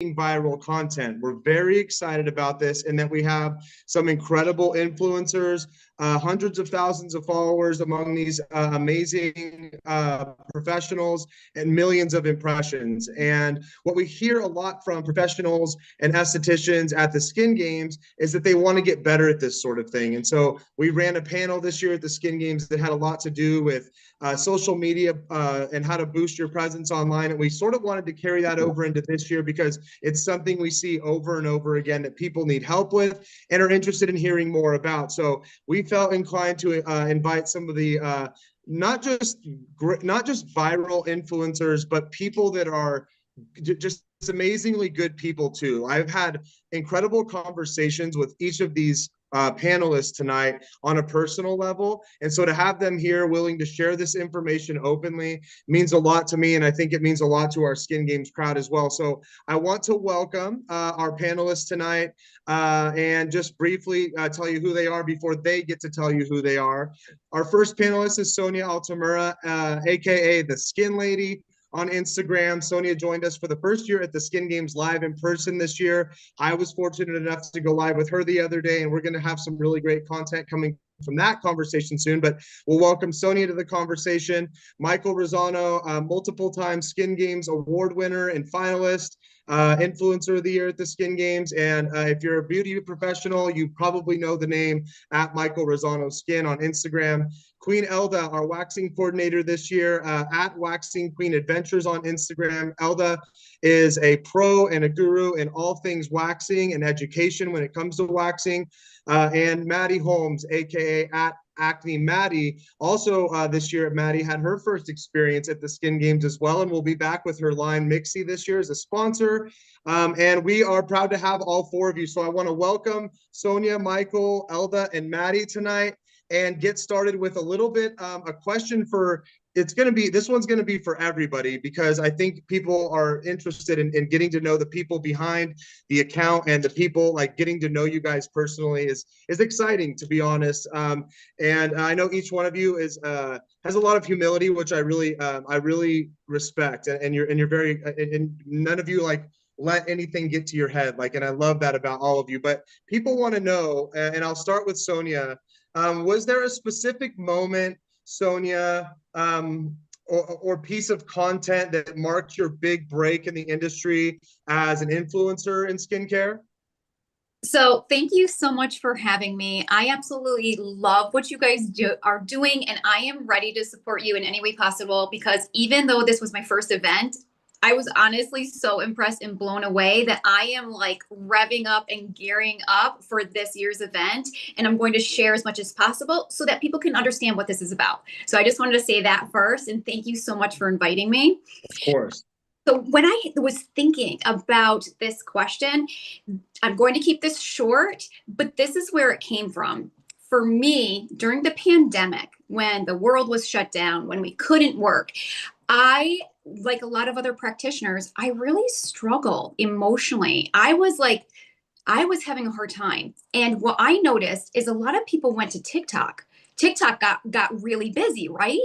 viral content. We're very excited about this and that we have some incredible influencers, hundreds of thousands of followers among these amazing professionals and millions of impressions. And what we hear a lot from professionals and estheticians at the Skin Games is that they want to get better at this sort of thing. And so we ran a panel this year at the Skin Games that had a lot to do with social media and how to boost your presence online. And we sort of wanted to carry that over into this year because it's something we see over and over again that people need help with and are interested in hearing more about. So we felt inclined to invite some of the not just viral influencers, but people that are just amazingly good people too. I've had incredible conversations with each of these panelists tonight on a personal level. And so to have them here willing to share this information openly means a lot to me. And I think it means a lot to our Skin Games crowd as well. So I want to welcome our panelists tonight and just briefly tell you who they are before they get to tell you who they are. Our first panelist is Sonia Altamura, AKA the Skin Lady on Instagram. Sonia joined us for the first year at the Skin Games live in person this year. I was fortunate enough to go live with her the other day, and we're going to have some really great content coming from that conversation soon, but we'll welcome Sonia to the conversation. Michael Rosano, multiple time Skin Games award winner and finalist, influencer of the year at the Skin Games. And if you're a beauty professional, you probably know the name at Michael Rosano Skin on Instagram. Queen Elda, our waxing coordinator this year, at Waxing Queen Adventures on Instagram. Elda is a pro and a guru in all things waxing and education when it comes to waxing. And Maddie Holmes, aka at Acne Maddie, also this year Maddie had her first experience at the Skin Games as well, and we'll be back with her line Mixie this year as a sponsor. And we are proud to have all four of you. So I want to welcome Sonia, Michael, Elda, and Maddie tonight, and get started with a little bit a question for, this one's going to be for everybody, because I think people are interested in getting to know the people behind the account, and the people like getting to know you guys personally is exciting, to be honest. And I know each one of you has a lot of humility, which I really respect, and you're very, and none of you like let anything get to your head, like, and I love that about all of you. But people want to know, and I'll start with Sonia. Was there a specific moment, Sonia, or piece of content that marked your big break in the industry as an influencer in skincare? So thank you so much for having me. I absolutely love what you guys are doing, and I am ready to support you in any way possible, because even though this was my first event, I was honestly so impressed and blown away that I am like revving up and gearing up for this year's event. And I'm going to share as much as possible so that people can understand what this is about. So I just wanted to say that first. And thank you so much for inviting me. Of course. So when I was thinking about this question, I'm going to keep this short, but this is where it came from. For me, during the pandemic, when the world was shut down, when we couldn't work, I, like a lot of other practitioners, I really struggle emotionally. I was having a hard time. And what I noticed is a lot of people went to TikTok. TikTok got really busy, right?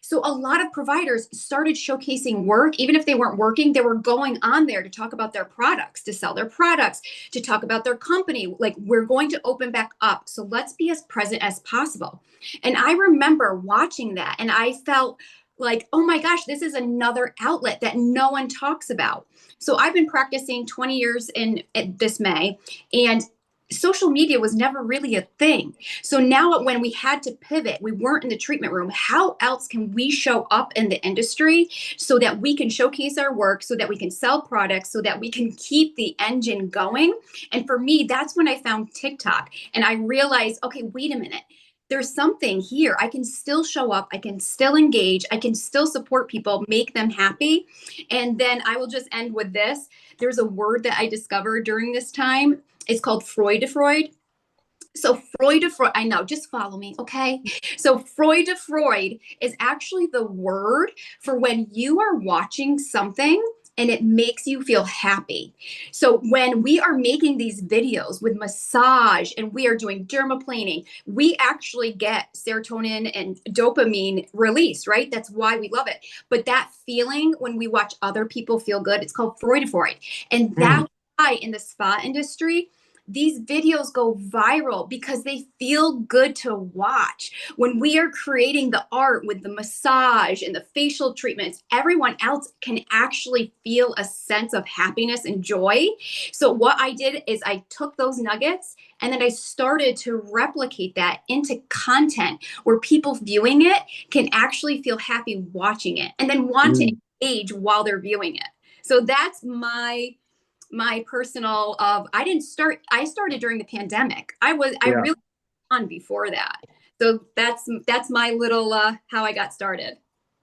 So a lot of providers started showcasing work. Even if they weren't working, they were going on there to talk about their products, to sell their products, to talk about their company. Like, we're going to open back up, so let's be as present as possible. And I remember watching that, and I felt like, oh my gosh, this is another outlet that no one talks about. So I've been practicing 20 years in this May, and social media was never really a thing. So now when we had to pivot, we weren't in the treatment room. How else can we show up in the industry so that we can showcase our work, so that we can sell products, so that we can keep the engine going? And for me, that's when I found TikTok, and I realized, okay, wait a minute. There's something here. I can still show up. I can still engage. I can still support people, make them happy. And then I will just end with this. There's a word that I discovered during this time. It's called Freud. So Freud, I know, just follow me, okay? So Freud is actually the word for when you are watching something and it makes you feel happy. So when we are making these videos with massage and we are doing dermaplaning, we actually get serotonin and dopamine release, right? That's why we love it. But that feeling when we watch other people feel good, it's called Freudophoria. And that's why in the spa industry, these videos go viral because they feel good to watch. When we are creating the art with the massage and the facial treatments, everyone else can actually feel a sense of happiness and joy. So what I did is I took those nuggets and then I started to replicate that into content where people viewing it can actually feel happy watching it and then want to engage while they're viewing it. So that's my personal I started during the pandemic. I really on before that. So that's my little how I got started.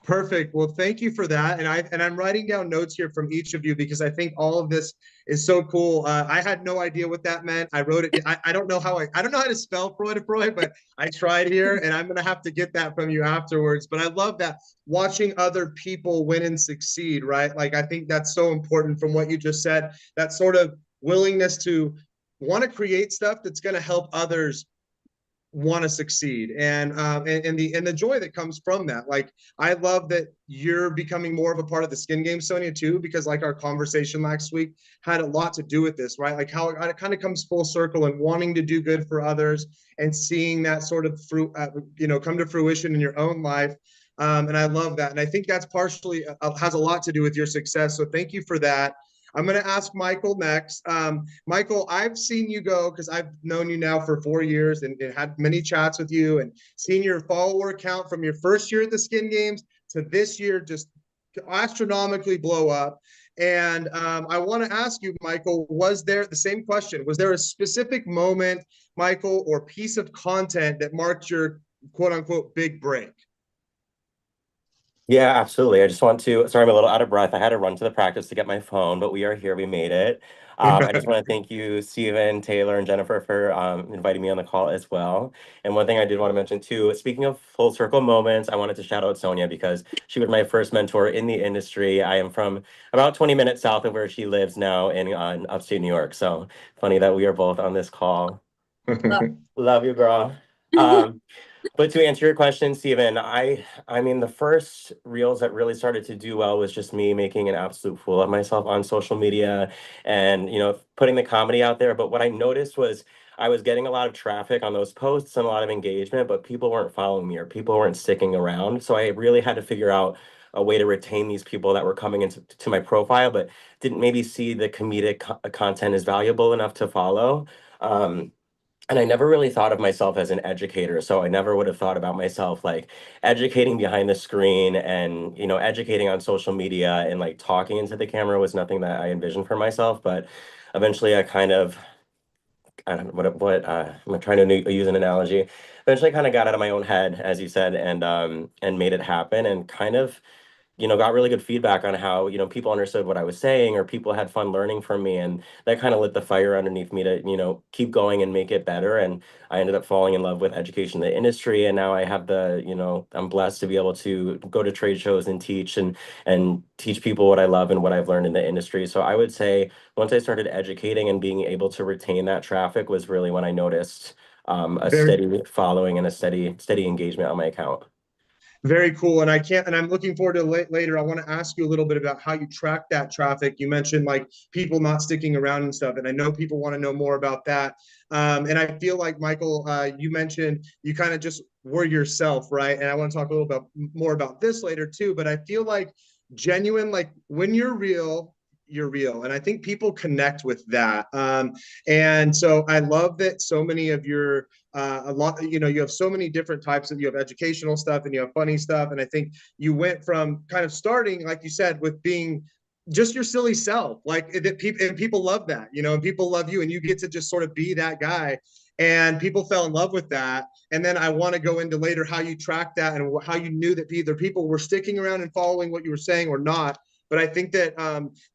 Perfect. Well, thank you for that. And I'm writing down notes here from each of you because I think all of this is so cool. I had no idea what that meant. I wrote it. I don't know how I don't know how to spell Freud, but I tried here, and I'm gonna have to get that from you afterwards. But I love that, watching other people win and succeed, right? Like, I think that's so important from what you just said. That sort of willingness to want to create stuff that's going to help others want to succeed, and the joy that comes from that. Like, I love that you're becoming more of a part of the skin game, Sonia, too, because like our conversation last week had a lot to do with this, right? Like how it kind of comes full circle and wanting to do good for others and seeing that sort of come to fruition in your own life. And I love that, and I think that's partially has a lot to do with your success. So thank you for that. I'm going to ask Michael next. Michael, I've seen you go, because I've known you now for 4 years and had many chats with you, and seen your follower count from your first year at the Skin Games to this year just astronomically blow up. And I want to ask you, Michael, was there the same question? Was there a specific moment, Michael, or piece of content that marked your quote unquote big break? Yeah, absolutely. I just want to, sorry, I'm a little out of breath. I had to run to the practice to get my phone, but we are here. We made it. I just want to thank you, Stephen, Taylor, and Jennifer for inviting me on the call as well. And one thing I did want to mention too, speaking of full circle moments, I wanted to shout out Sonia because she was my first mentor in the industry. I am from about 20 minutes south of where she lives now in upstate New York. So funny that we are both on this call. Love you, girl. But to answer your question, Stephen, I mean, the first reels that really started to do well was just me making an absolute fool of myself on social media and, putting the comedy out there. But what I noticed was I was getting a lot of traffic on those posts and a lot of engagement, but people weren't following me or people weren't sticking around. So I really had to figure out a way to retain these people that were coming into my profile, but didn't maybe see the comedic content as valuable enough to follow. And I never really thought of myself as an educator. So I never would have thought about myself like educating behind the screen and, educating on social media and like talking into the camera was nothing that I envisioned for myself. But eventually I don't know I'm trying to use an analogy. Eventually I kind of got out of my own head, as you said, and made it happen and kind of got really good feedback on how, people understood what I was saying or people had fun learning from me. And that kind of lit the fire underneath me to, keep going and make it better. And I ended up falling in love with education in the industry. And now I have I'm blessed to be able to go to trade shows and and teach people what I love and what I've learned in the industry. So I would say once I started educating and being able to retain that traffic was really when I noticed a steady following and a steady engagement on my account. Very cool. And I'm looking forward to later. I want to ask you a little bit about how you track that traffic. You mentioned like people not sticking around and stuff. And I know people want to know more about that. And I feel like, Michael, you mentioned you kind of just were yourself, right? And I want to talk a little bit more about this later too. But I feel like genuine, like when you're real, you're real. And I think people connect with that. And so I love that so many of your you have so many different types of, you have educational stuff and you have funny stuff. And I think you went from kind of starting, like you said, with being just your silly self, like that people love that, and people love you and you get to just sort of be that guy. And people fell in love with that. And then I want to go into later how you tracked that and how you knew that either people were sticking around and following what you were saying or not. But I think that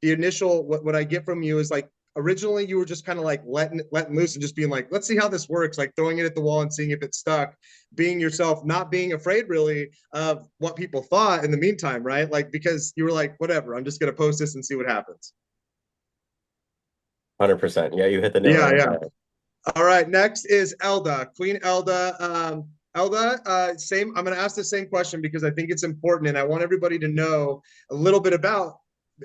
the initial, what I get from you is like, originally you were just kind of like letting loose and just being like, let's see how this works, like throwing it at the wall and seeing if it stuck, being yourself, not being afraid really of what people thought in the meantime, right? Like, because you were like, whatever, I'm just going to post this and see what happens. 100%. Yeah, you hit the nail Yeah, on the yeah. head. All right, next is Elda, Queen Elda. Elda, same. I'm going to ask the same question because I think it's important, and I want everybody to know a little bit about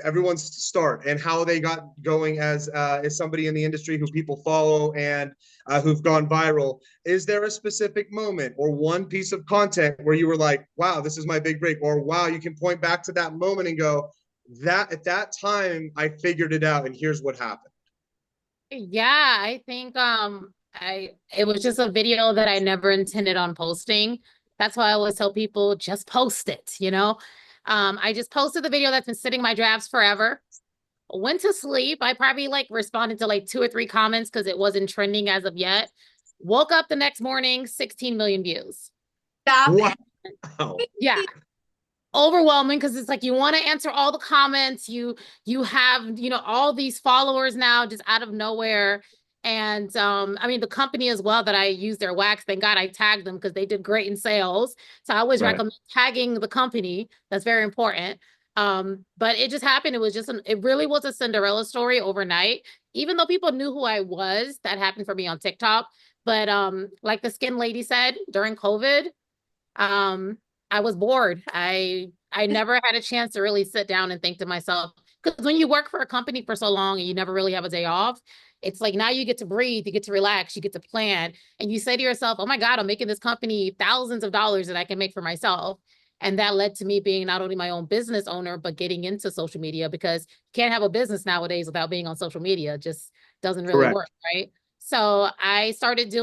everyone's start and how they got going as somebody in the industry who people follow and who've gone viral. Is there a specific moment or one piece of content where you were like, wow, this is my big break, or wow, you can point back to that moment and go, that at that time I figured it out and here's what happened? Yeah, I think it was just a video that I never intended on posting. That's why I always tell people just post it, you know. I just posted the video that's been sitting in my drafts forever. Went to sleep. I probably like responded to like 2 or 3 comments because it wasn't trending as of yet. Woke up the next morning, 16 million views. Stop. Wow. Yeah. Overwhelming because it's like you want to answer all the comments. You have, you know, all these followers now just out of nowhere. And I mean the company as well that I use their wax, thank God I tagged them because they did great in sales. So I always recommend tagging the company. That's very important. But it just happened. It was just it really was a Cinderella story overnight. Even though people knew who I was, that happened for me on TikTok. But like the skin lady said during COVID, I was bored. I never had a chance to really sit down and think to myself, because when you work for a company for so long and you never really have a day off, it's like now you get to breathe, you get to relax, you get to plan, and you say to yourself, oh my God, I'm making this company thousands of dollars that I can make for myself. And that led to me being not only my own business owner, but getting into social media because you can't have a business nowadays without being on social media. It just doesn't really work, right? So I started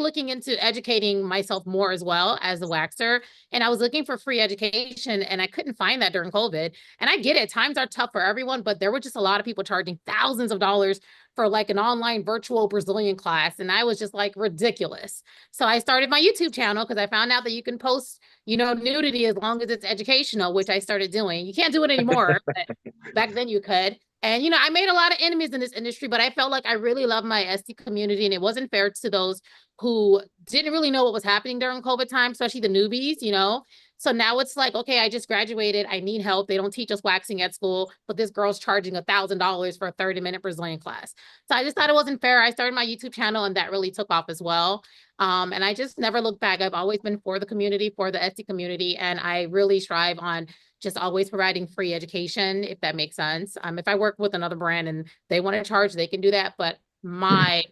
looking into educating myself more as well as a waxer. And I was looking for free education and I couldn't find that during COVID. And I get it, times are tough for everyone, but there were just a lot of people charging thousands of dollars for like an online virtual Brazilian class. And I was just like ridiculous. So I started my YouTube channel because I found out that you can post, you know, nudity as long as it's educational, which I started doing. You can't do it anymore, but back then you could. And, you know, I made a lot of enemies in this industry, but I felt like I really loved my SD community and it wasn't fair to those who didn't really know what was happening during COVID time, especially the newbies, you know? So now it's like, okay, I just graduated. I need help. They don't teach us waxing at school, but this girl's charging $1,000 for a 30-minute Brazilian class. So I just thought it wasn't fair. I started my YouTube channel and that really took off as well. And I just never looked back. I've always been for the community, for the SD community. And I really strive on just always providing free education, if that makes sense. If I work with another brand and they want to charge, they can do that. But my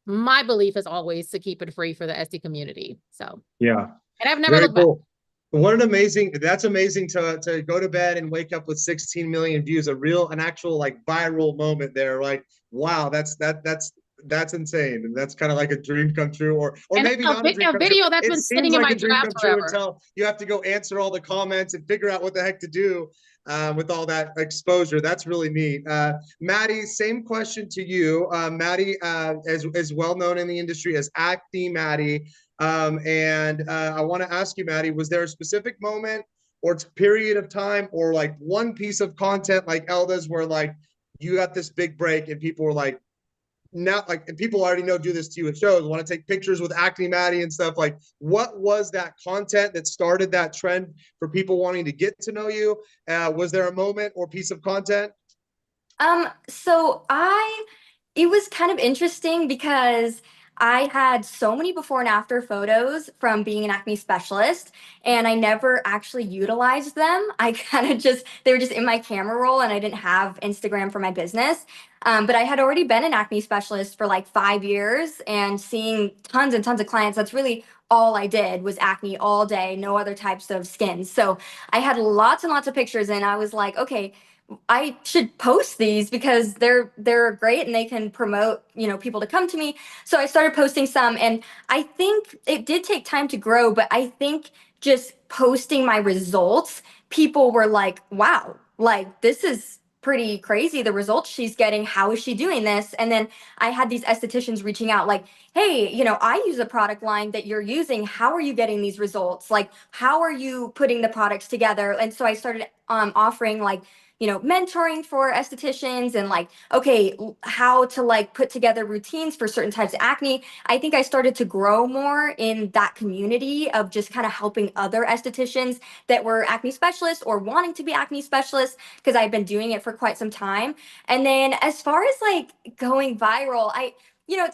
belief is always to keep it free for the SD community. So yeah, and I've never looked back. What an amazing, that's amazing to go to bed and wake up with 16 million views, an actual like viral moment there. Like, wow, that's insane. And that's kind of like a dream come true, or maybe not a dream come video true. that's been sitting in my draft forever. Until you have to go answer all the comments and figure out what the heck to do with all that exposure. That's really neat. Maddie, same question to you. Maddie, as well known in the industry as Acne Maddie. And I want to ask you, Maddie, was there a specific moment or period of time or like one piece of content like Elda's where like you got this big break and people were like, not like, and people already know do this to you at shows, want to take pictures with Acne Maddie and stuff. Like, what was that content that started that trend for people wanting to get to know you? Was there a moment or piece of content? So it was kind of interesting because I had so many before and after photos from being an acne specialist, and I never actually utilized them. I kind of they were just in my camera roll, and I didn't have Instagram for my business. But I had already been an acne specialist for like 5 years and seeing tons and tons of clients. That's really all I did was acne all day, no other types of skins. So I had lots and lots of pictures, and I was like, okay, I should post these because they're great and they can promote, you know, people to come to me. So I started posting some, and I think it did take time to grow, but I think just posting my results, people were like, wow, like this is pretty crazy, the results she's getting. How is she doing this? And then I had these estheticians reaching out like, hey, you know, I use a product line that you're using. How are you getting these results? Like, how are you putting the products together? And so I started offering like, mentoring for estheticians and like, okay, how to like put together routines for certain types of acne. I think I started to grow more in that community of just kind of helping other estheticians that were acne specialists or wanting to be acne specialists, because I've been doing it for quite some time. And then as far as like going viral,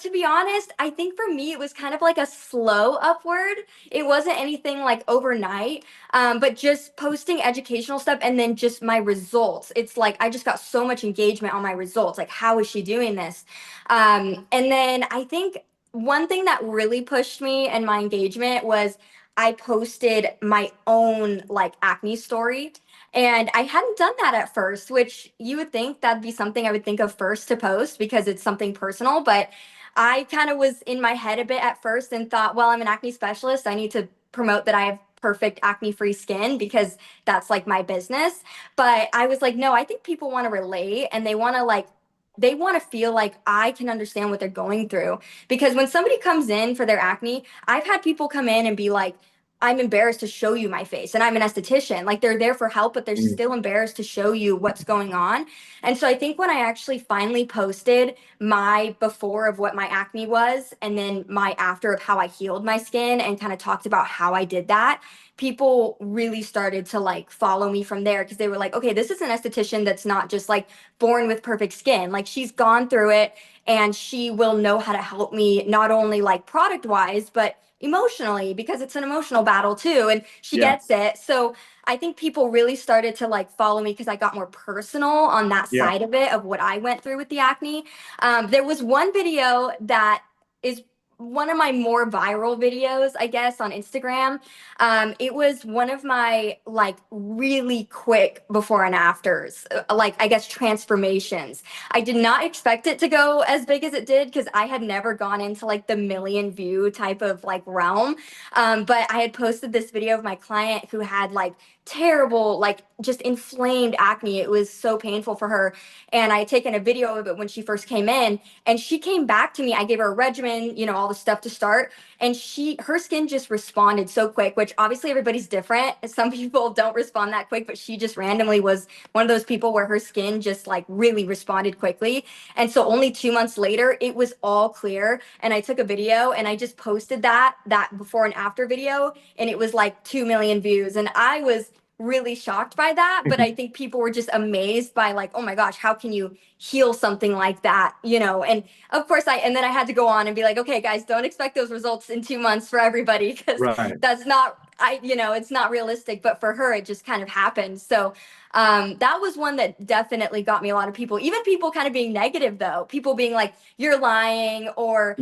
to be honest, I think for me, it was kind of like a slow upward. It wasn't anything like overnight, but just posting educational stuff and then just my results. It's like I just got so much engagement on my results. Like, how is she doing this? And then I think one thing that really pushed me and my engagement was I posted my own like acne story. And I hadn't done that at first, which you would think that'd be something I would think of first to post because it's something personal. But I kind of was in my head a bit at first and thought, well, I'm an acne specialist. I need to promote that I have perfect acne-free skin because that's like my business. But I was like, no, I think people want to relate and they want to feel like I can understand what they're going through. Because when somebody comes in for their acne, I've had people come in and be like, I'm embarrassed to show you my face. And I'm an esthetician. Like they're there for help, but they're still embarrassed to show you what's going on. And so I think when I actually finally posted my before of what my acne was, and then my after of how I healed my skin and kind of talked about how I did that, people really started to like follow me from there because they were like, okay, this is an esthetician that's not just like born with perfect skin. Like she's gone through it and she will know how to help me not only like product wise, but emotionally, because it's an emotional battle too. And she gets it. So I think people really started to like follow me because I got more personal on that side of it, of what I went through with the acne. There was one video that is one of my more viral videos, I guess, on Instagram. It was one of my like really quick before and afters, like I guess transformations. I did not expect it to go as big as it did because I had never gone into like the million view type of like realm. But I had posted this video of my client who had like terrible, like just inflamed acne. It was so painful for her. And I had taken a video of it when she first came in, and she came back to me. I gave her a regimen, all the stuff to start. And her skin just responded so quick, which obviously everybody's different. Some people don't respond that quick, but she just randomly was one of those people where her skin just like really responded quickly. And so only 2 months later, it was all clear. And I took a video and I just posted that before and after video, and it was like 2 million views. And I was really shocked by that, but I think people were just amazed by like, oh my gosh, how can you heal something like that, and of course and then I had to go on and be like, okay guys, don't expect those results in 2 months for everybody, because that's not, it's not realistic, but for her it just kind of happened. So that was one that definitely got me a lot of people, even people kind of being negative though, people being like, you're lying, or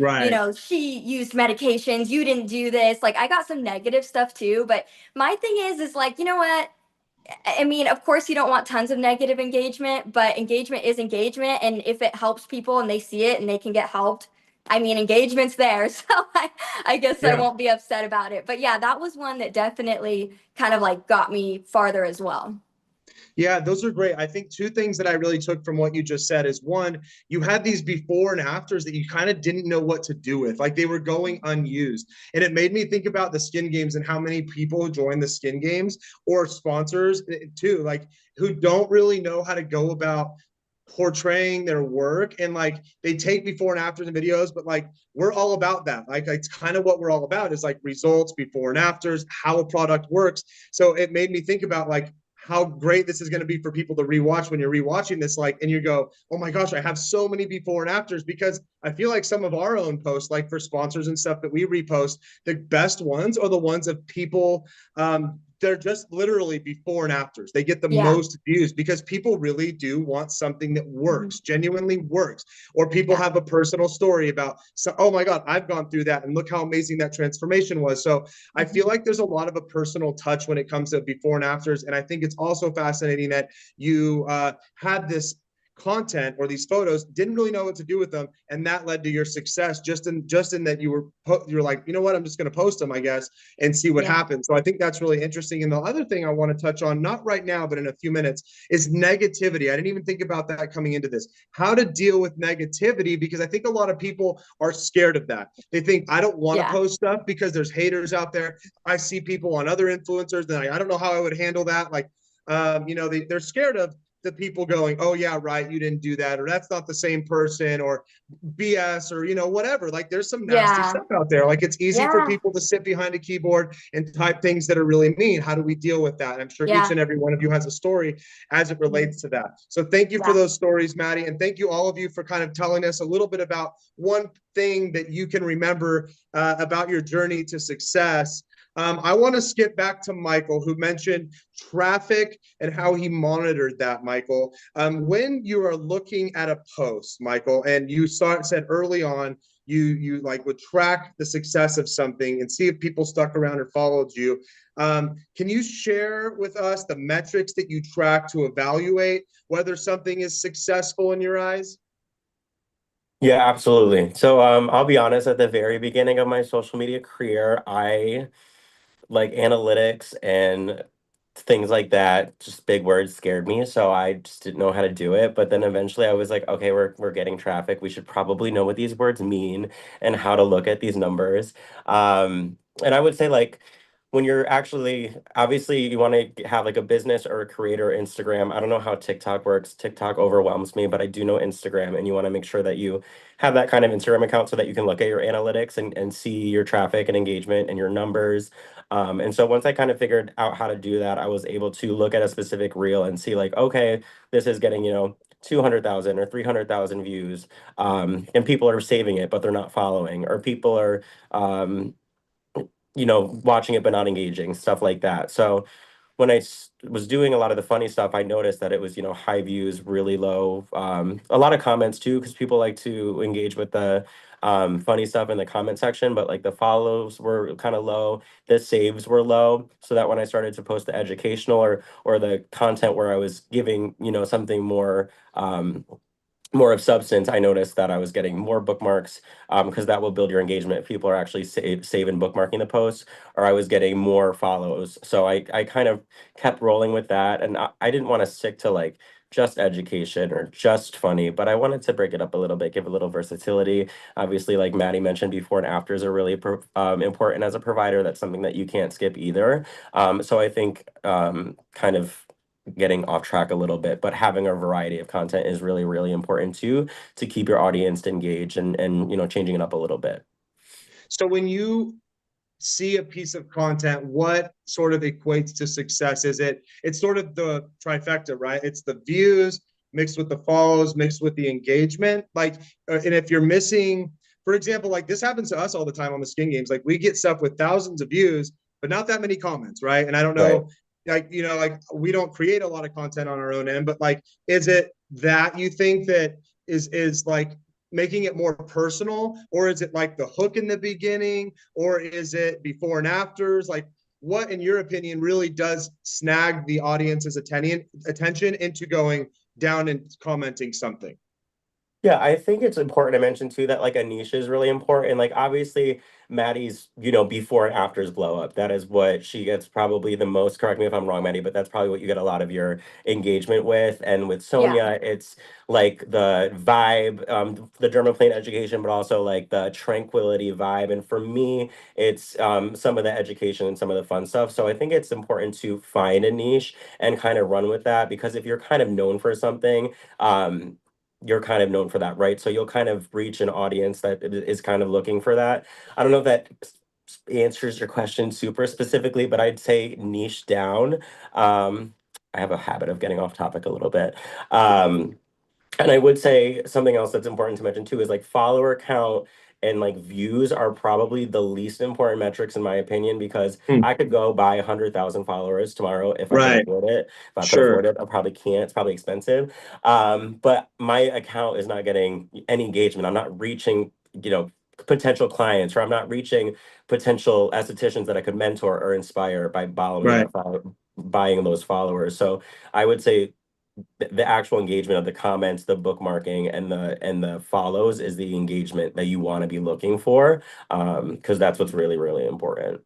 she used medications, you didn't do this. Like I got some negative stuff too, but my thing is like, you know what, I mean, of course you don't want tons of negative engagement, but engagement is engagement. And if it helps people and they see it and they can get helped, I mean, engagement's there. So I guess I won't be upset about it. But yeah, that was one that definitely kind of like got me farther as well. Yeah, those are great. I think two things that I really took from what you just said is, one, you had these before and afters that you kind of didn't know what to do with, like they were going unused. And it made me think about the skin games and how many people join the skin games, or sponsors too, like who don't really know how to go about portraying their work, and like they take before and after the videos, but like we're all about that. Like it's kind of what we're all about, is like results, before and afters, how a product works. So it made me think about like how great this is going to be for people to rewatch when you're rewatching this, like, and you go, oh my gosh, I have so many before and afters, because I feel like some of our own posts, like for sponsors and stuff that we repost, the best ones are the ones of people, they're just literally before and afters. They get the most views because people really do want something that works, genuinely works. Or people have a personal story about, so, oh my God, I've gone through that and look how amazing that transformation was. So I feel like there's a lot of a personal touch when it comes to before and afters. And I think it's also fascinating that you had this content or these photos, didn't really know what to do with them, and that led to your success, just in that you're like, you know what, I'm just going to post them, I guess, and see what happens. So I think that's really interesting. And the other thing I want to touch on, not right now but in a few minutes, is negativity. I didn't even think about that coming into this, how to deal with negativity, because I think a lot of people are scared of that. They think, I don't want to post stuff because there's haters out there. I see people on other influencers, and I don't know how I would handle that. Like they're scared of the people going, oh yeah, right, you didn't do that, or that's not the same person, or BS, or whatever. Like there's some nasty Yeah. stuff out there. Like it's easy for Yeah. people to sit behind a keyboard and type things that are really mean. How do we deal with that? And I'm sure each Yeah. and every one of you has a story as it relates to that. So thank you for Yeah. those stories, Maddie, and thank you all of you for kind of telling us a little bit about one thing that you can remember about your journey to success. I want to skip back to Michael, who mentioned traffic and how he monitored that, Michael. When you are looking at a post, Michael, and you said early on, you like would track the success of something and see if people stuck around or followed you. Can you share with us the metrics that you track to evaluate whether something is successful in your eyes? Yeah, absolutely. So I'll be honest, at the very beginning of my social media career, I like analytics and things like that, just big words scared me. So I just didn't know how to do it. But then eventually I was like, okay, we're getting traffic. We should probably know what these words mean and how to look at these numbers. And I would say like when you're actually obviously you want to have like a business or a creator Instagram. I don't know how TikTok works. TikTok overwhelms me, but I do know Instagram, and you want to make sure that you have that kind of Instagram account so that you can look at your analytics and see your traffic and engagement and your numbers. And so once I kind of figured out how to do that, I was able to look at a specific reel and see like, okay, this is getting, 200,000 or 300,000 views. And people are saving it, but they're not following, or people are, watching it but not engaging, stuff like that. So when I was doing a lot of the funny stuff, I noticed that it was, high views, really low. A lot of comments too, because people like to engage with the funny stuff in the comment section, but like the follows were kind of low, the saves were low. So that when I started to post the educational or the content where I was giving, something more of substance, I noticed that I was getting more bookmarks because that will build your engagement if people are actually save and bookmarking the posts, or I was getting more follows. So I kind of kept rolling with that. And I didn't want to stick to like just education or just funny, but I wanted to break it up a little bit, give a little versatility. Obviously, like Maddie mentioned, before and afters are really important as a provider. That's something that you can't skip either. So I think kind of getting off track a little bit, but having a variety of content is really, really important too, to keep your audience engaged and changing it up a little bit. So when you see a piece of content, what sort of equates to success? It's sort of the trifecta, right? It's the views mixed with the follows, mixed with the engagement. Like, and if you're missing, for example, like this happens to us all the time on the skin games. Like we get stuff with thousands of views, but not that many comments, right? And I don't know, like, like we don't create a lot of content on our own end, but like, is it that you think that is like making it more personal, or is it like the hook in the beginning, or is it before and afters? Like what, in your opinion, really does snag the audience's attention into going down and commenting something? Yeah, I think it's important to mention too that like a niche is really important. Like obviously Maddie's, before and afters blow up. That is what she gets probably the most. Correct me if I'm wrong, Maddie, but that's probably what you get a lot of your engagement with. And with Yeah. Sonia, it's like the vibe, the German plain education, but also like the tranquility vibe. And for me, it's some of the education and some of the fun stuff. So I think it's important to find a niche and kind of run with that, because if you're kind of known for something, you're kind of known for that, right? So you'll kind of reach an audience that is kind of looking for that. I don't know if that answers your question super specifically, but I'd say niche down. I have a habit of getting off topic a little bit. And I would say something else that's important to mention too is like follower count and like views are probably the least important metrics in my opinion, because I could go buy 100,000 followers tomorrow if I could Right. afford it. If I could Sure. afford it, I probably can't. It's probably expensive. But my account is not getting any engagement. I'm not reaching, potential clients, or I'm not reaching potential estheticians that I could mentor or inspire by Right. buying those followers. So I would say the actual engagement of the comments, the bookmarking, and the follows is the engagement that you want to be looking for, because that's what's really, really important.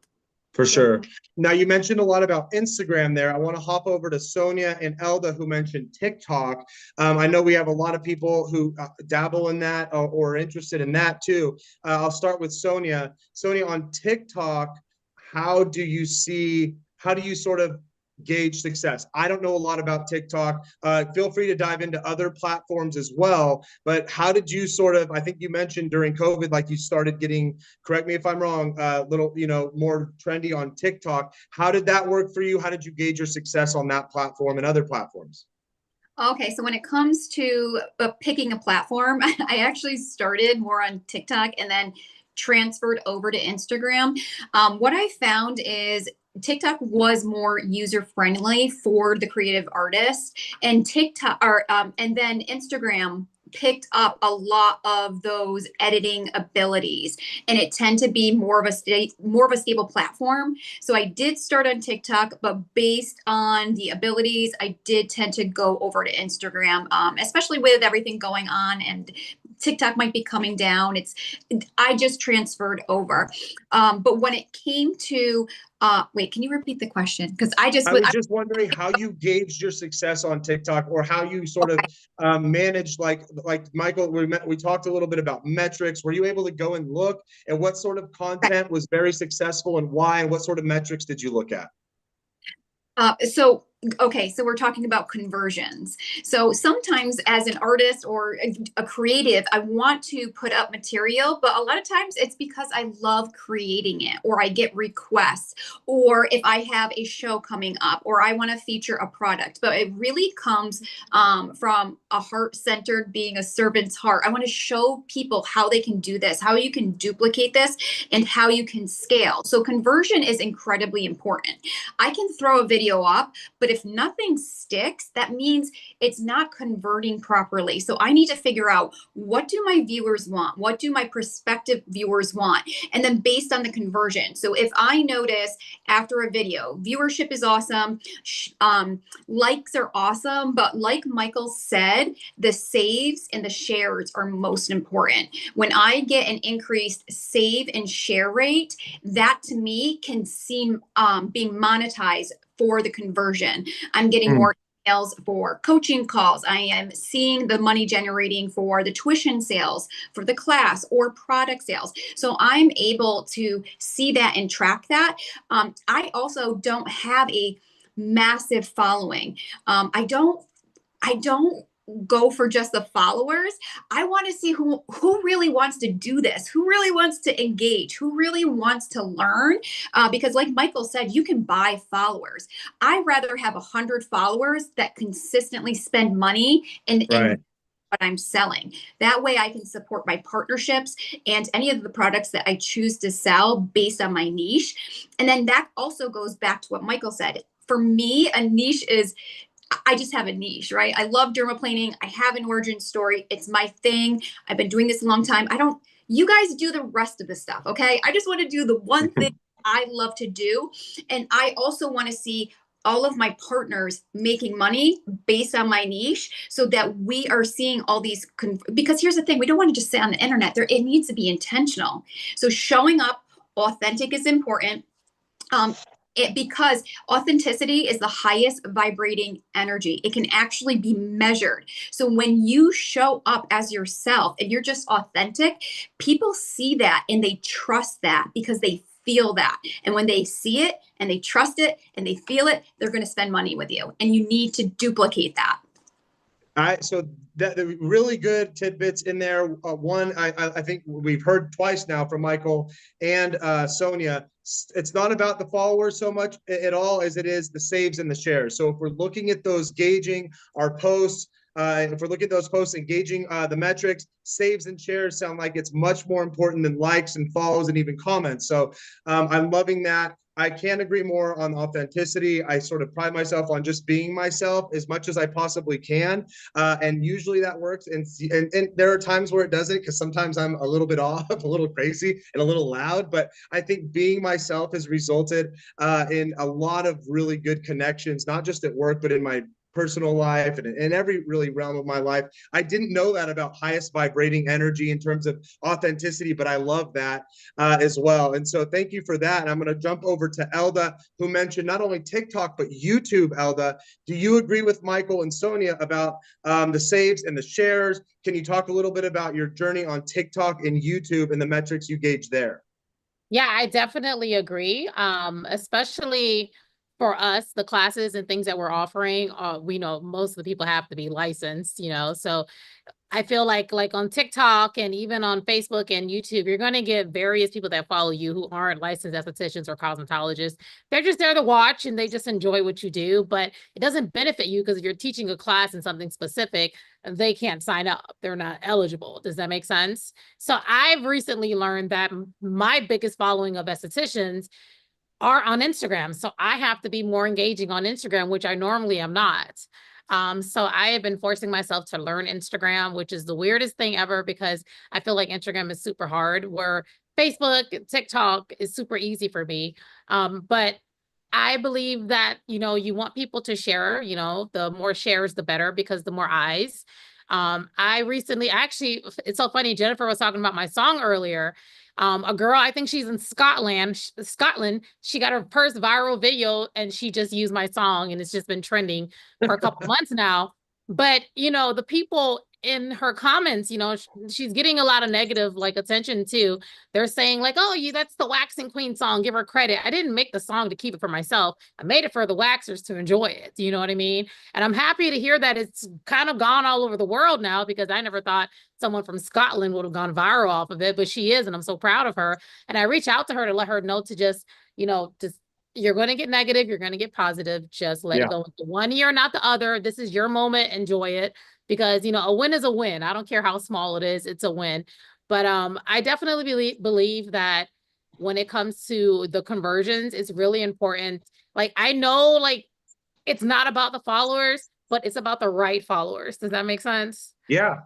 For sure. Now you mentioned a lot about Instagram there. I want to hop over to Sonia and Elda, who mentioned TikTok. I know we have a lot of people who dabble in that or are interested in that too. I'll start with Sonia. Sonia, on TikTok, how do you sort of gauge success? I don't know a lot about TikTok. Feel free to dive into other platforms as well. But how did you sort of, I think you mentioned during COVID, like you started getting, correct me if I'm wrong, little, more trendy on TikTok. How did that work for you? How did you gauge your success on that platform and other platforms? Okay, so when it comes to picking a platform, I actually started more on TikTok and then transferred over to Instagram. What I found is TikTok was more user friendly for the creative artist, and and then Instagram picked up a lot of those editing abilities, and it tend to be more of a stable platform. So I did start on TikTok, but based on the abilities, I did tend to go over to Instagram, especially with everything going on, and TikTok might be coming down. I just transferred over. But when it came to wait, can you repeat the question? Because I was just wondering how you gauged your success on TikTok, or how you sort of managed, like Michael, we talked a little bit about metrics. Were you able to go and look at what sort of content was very successful and why, and what sort of metrics did you look at? Okay, so we're talking about conversions. So sometimes as an artist or a creative, I want to put up material, but a lot of times it's because I love creating it, or I get requests, or if I have a show coming up, or I want to feature a product. But it really comes from a heart-centered, being a servant's heart. I want to show people how they can do this, how you can duplicate this, and how you can scale. So conversion is incredibly important. I can throw a video up, but if nothing sticks, that means it's not converting properly. So I need to figure out, what do my viewers want? What do my prospective viewers want? And then based on the conversion. So if I notice after a video, viewership is awesome, likes are awesome, but like Michael said, the saves and the shares are most important. When I get an increased save and share rate, that to me can seem being monetized for the conversion. I'm getting more emails for coaching calls. I am seeing the money generating for the tuition sales for the class or product sales. So I'm able to see that and track that. I also don't have a massive following. I don't go for just the followers. I want to see who really wants to do this, who really wants to engage, who really wants to learn. Because like Michael said, you can buy followers. I'd rather have 100 followers that consistently spend money in what I'm selling. That way I can support my partnerships and any of the products that I choose to sell based on my niche. And then that also goes back to what Michael said. For me, a niche is, I just have a niche, right? I love dermaplaning. I have an origin story. It's my thing. I've been doing this a long time. You guys do the rest of the stuff, okay? I just want to do the one thing I love to do. And I also want to see all of my partners making money based on my niche, so that we are seeing all these, because here's the thing, we don't want to just sit on the internet. It needs to be intentional. So showing up authentic is important. Because authenticity is the highest vibrating energy. It can actually be measured. So when you show up as yourself and you're just authentic, people see that and they trust that because they feel that. And when they see it and they trust it and they feel it, they're going to spend money with you. And you need to duplicate that. All right, so that really good tidbits in there. One, I think we've heard twice now from Michael and Sonia. It's not about the followers so much at all as it is the saves and the shares. So if we're looking at those, gauging our posts, if we're looking at those posts and gauging the metrics, saves and shares sound like it's much more important than likes and follows and even comments. So I'm loving that. I can't agree more on authenticity. I sort of pride myself on just being myself as much as I possibly can. And usually that works. And there are times where it doesn't, because sometimes I'm a little bit off, a little crazy and a little loud. But I think being myself has resulted in a lot of really good connections, not just at work, but in my personal life and in every really realm of my life. I didn't know that about highest vibrating energy in terms of authenticity, but I love that as well. And so thank you for that. And I'm going to jump over to Elda, who mentioned not only TikTok, but YouTube. Elda, do you agree with Michael and Sonia about the saves and the shares? Can you talk a little bit about your journey on TikTok and YouTube and the metrics you gauge there? Yeah, I definitely agree. Especially for us, the classes and things that we're offering, we know most of the people have to be licensed, you know, so I feel like on TikTok and even on Facebook and YouTube, you're going to get various people that follow you who aren't licensed estheticians or cosmetologists. They're just there to watch and they just enjoy what you do, but it doesn't benefit you because if you're teaching a class in something specific, they can't sign up. They're not eligible. Does that make sense? So I've recently learned that my biggest following of estheticians are on Instagram. So I have to be more engaging on Instagram, which I normally am not. So I have been forcing myself to learn Instagram, which is the weirdest thing ever because I feel like Instagram is super hard, where Facebook, TikTok is super easy for me. But I believe that, you know, you want people to share, you know, the more shares, the better, because the more eyes. I recently, actually, it's so funny, Jennifer was talking about my song earlier. A girl, I think she's in Scotland, she got her first viral video and she just used my song and it's just been trending for a couple months now. But, you know, the people in her comments, you know, she's getting a lot of negative like attention too. They're saying like, oh, that's the Waxing Queen song, give her credit. I didn't make the song to keep it for myself. I made it for the waxers to enjoy it. You know what I mean? And I'm happy to hear that it's kind of gone all over the world now, because I never thought someone from Scotland would have gone viral off of it, but she is, and I'm so proud of her. And I reach out to her to let her know to just, you know, just, you're going to get negative, you're going to get positive, just let it go into one ear, not the other. This is your moment, enjoy it, because, you know, a win is a win. I don't care how small it is, it's a win. But I definitely believe that when it comes to the conversions, it's really important. Like, I know, like, it's not about the followers, but it's about the right followers. Does that make sense? Yeah.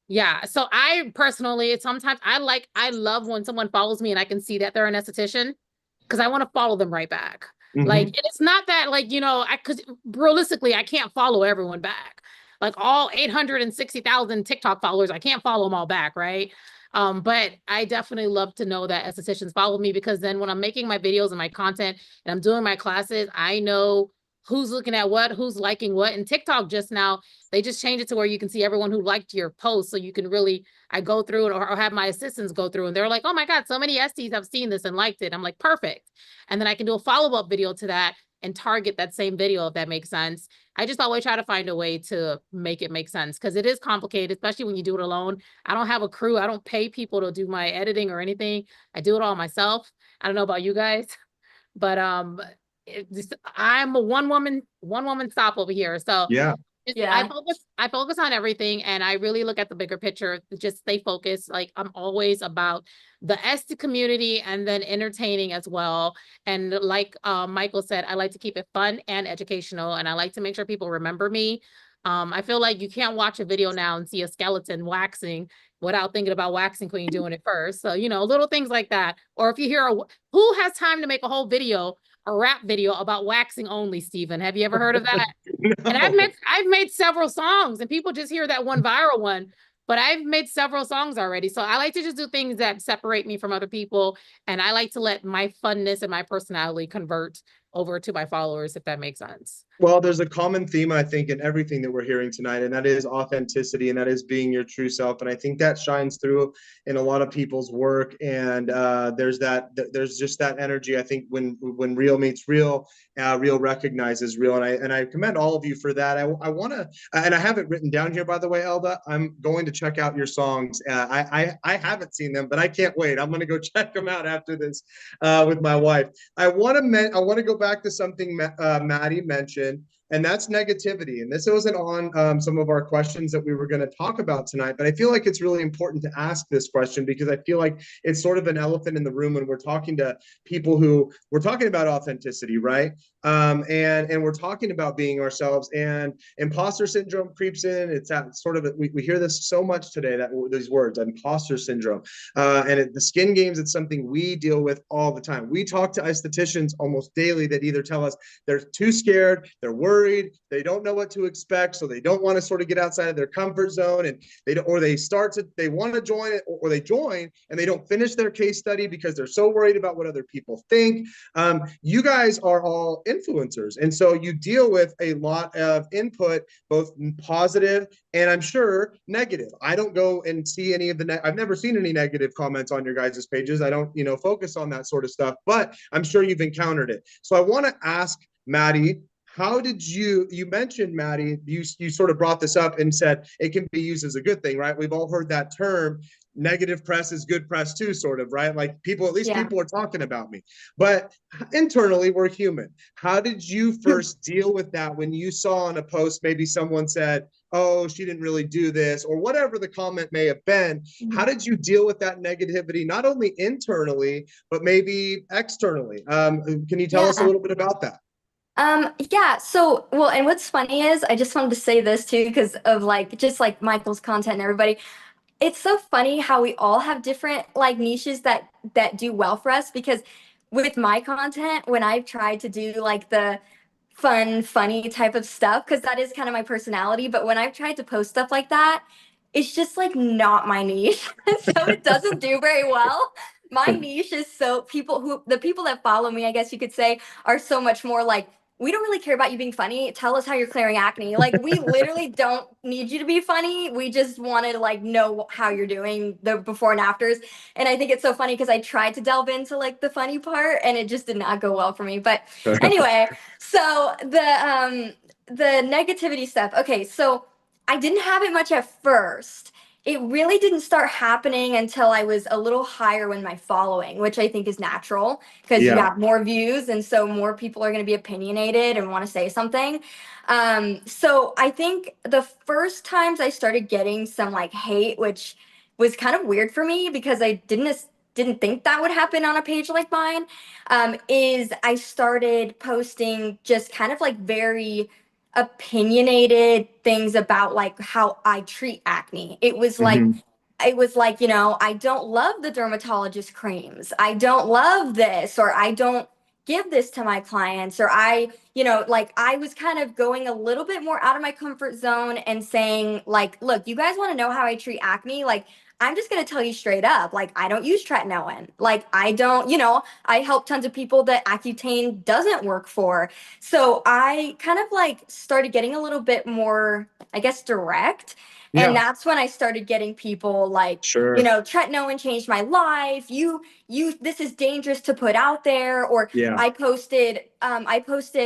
Yeah. So I personally, sometimes I love when someone follows me and I can see that they're an esthetician, because I want to follow them right back. Like, it's not that, like, you know, because realistically, I can't follow everyone back. Like all 860,000 TikTok followers, I can't follow them all back, right? But I definitely love to know that estheticians follow me, because then when I'm making my videos and my content and I'm doing my classes, I know who's looking at what, who's liking what. And TikTok just now, they just changed it to where you can see everyone who liked your post. So you can really, I go through it, or have my assistants go through, and they're like, oh my God, so many STs have seen this and liked it. I'm like, perfect. And then I can do a follow-up video to that and target that same video, if that makes sense. I just always try to find a way to make it make sense, because it is complicated, especially when you do it alone. I don't have a crew. I don't pay people to do my editing or anything. I do it all myself. I don't know about you guys, but I'm a one woman stop over here. So Yeah. I focus on everything, and I really look at the bigger picture, just stay focused. Like, I'm always about the Esty community and then entertaining as well. And like Michael said, I like to keep it fun and educational, and I like to make sure people remember me. I feel like you can't watch a video now and see a skeleton waxing without thinking about Waxing Queen doing it first. So, you know, little things like that. Or if you hear, who has time to make a whole video, a rap video about waxing only, Stephen? Have you ever heard of that? No. And I've made several songs, and people just hear that one viral one, but I've made several songs already. So I like to just do things that separate me from other people. And I like to let my funness and my personality convert over to my followers, if that makes sense. Well, there's a common theme, I think, in everything that we're hearing tonight, and that is authenticity, and that is being your true self. And I think that shines through in a lot of people's work. And there's just that energy. I think when real meets real, real recognizes real. And I commend all of you for that. I want to, and I have it written down here, by the way, Elda. I'm going to check out your songs. I haven't seen them, but I can't wait. I'm going to go check them out after this with my wife. I want to go back to something Maddie mentioned, and that's negativity. And this wasn't on some of our questions that we were going to talk about tonight, but I feel like it's really important to ask this question, because I feel like it's sort of an elephant in the room when we're talking to people who we're talking about authenticity, right? And we're talking about being ourselves, and imposter syndrome creeps in. It's that sort of, we hear this so much today, that these words, imposter syndrome, and the skin games, it's something we deal with all the time. We talk to estheticians almost daily that either tell us they're too scared, they're worried, they don't know what to expect, so they don't want to sort of get outside of their comfort zone, and they want to join it, or they join and they don't finish their case study because they're so worried about what other people think. You guys are all influencers, and so you deal with a lot of input, both positive and I'm sure negative. I don't go and see any of I've never seen any negative comments on your guys' pages. I don't, focus on that sort of stuff, but I'm sure you've encountered it. So I want to ask Maddie, how did you mentioned, Maddie, you sort of brought this up and said it can be used as a good thing, right? We've all heard that term, negative press is good press too, sort of, right? Like people, at least Yeah. people are talking about me. But internally, we're human. How did you first deal with that when you saw on a post, maybe someone said, oh, she didn't really do this, or whatever the comment may have been? How did you deal with that negativity, not only internally, but maybe externally? Can you tell us a little bit about that? Yeah, so, well, and what's funny is I just wanted to say this too, because of like, just like Michael's content and everybody. It's so funny how we all have different like niches that do well for us, because with my content, when I've tried to do like the funny type of stuff, because that is kind of my personality, but when I've tried to post stuff like that, it's just like not my niche. So it doesn't do very well. My niche is so the people that follow me, I guess you could say, are so much more like, we don't really care about you being funny. Tell us how you're clearing acne. Like, we literally don't need you to be funny. We just want to like know how you're doing, the before and afters. And I think it's so funny because I tried to delve into like the funny part and it just did not go well for me. But anyway, so the negativity stuff. Okay, so I didn't have it much at first. It really didn't start happening until I was a little higher in my following, which I think is natural because you Yeah. have more views, and so more people are going to be opinionated and want to say something. So I think the first times I started getting some like hate, which was kind of weird for me because I didn't think that would happen on a page like mine, is I started posting just kind of like very opinionated things about like how I treat acne. It was like, you know, I don't love the dermatologist creams. I don't love this, or I don't give this to my clients, or I, you know, like I was kind of going a little bit more out of my comfort zone and saying like, look, you guys want to know how I treat acne? Like, I'm just going to tell you straight up, like, I don't use tretinoin. Like, I don't, you know, I help tons of people that Accutane doesn't work for. So I kind of like started getting a little bit more, I guess, direct. And Yeah. that's when I started getting people like, Sure. you know, tretinoin changed my life. This is dangerous to put out there. Or Yeah. I posted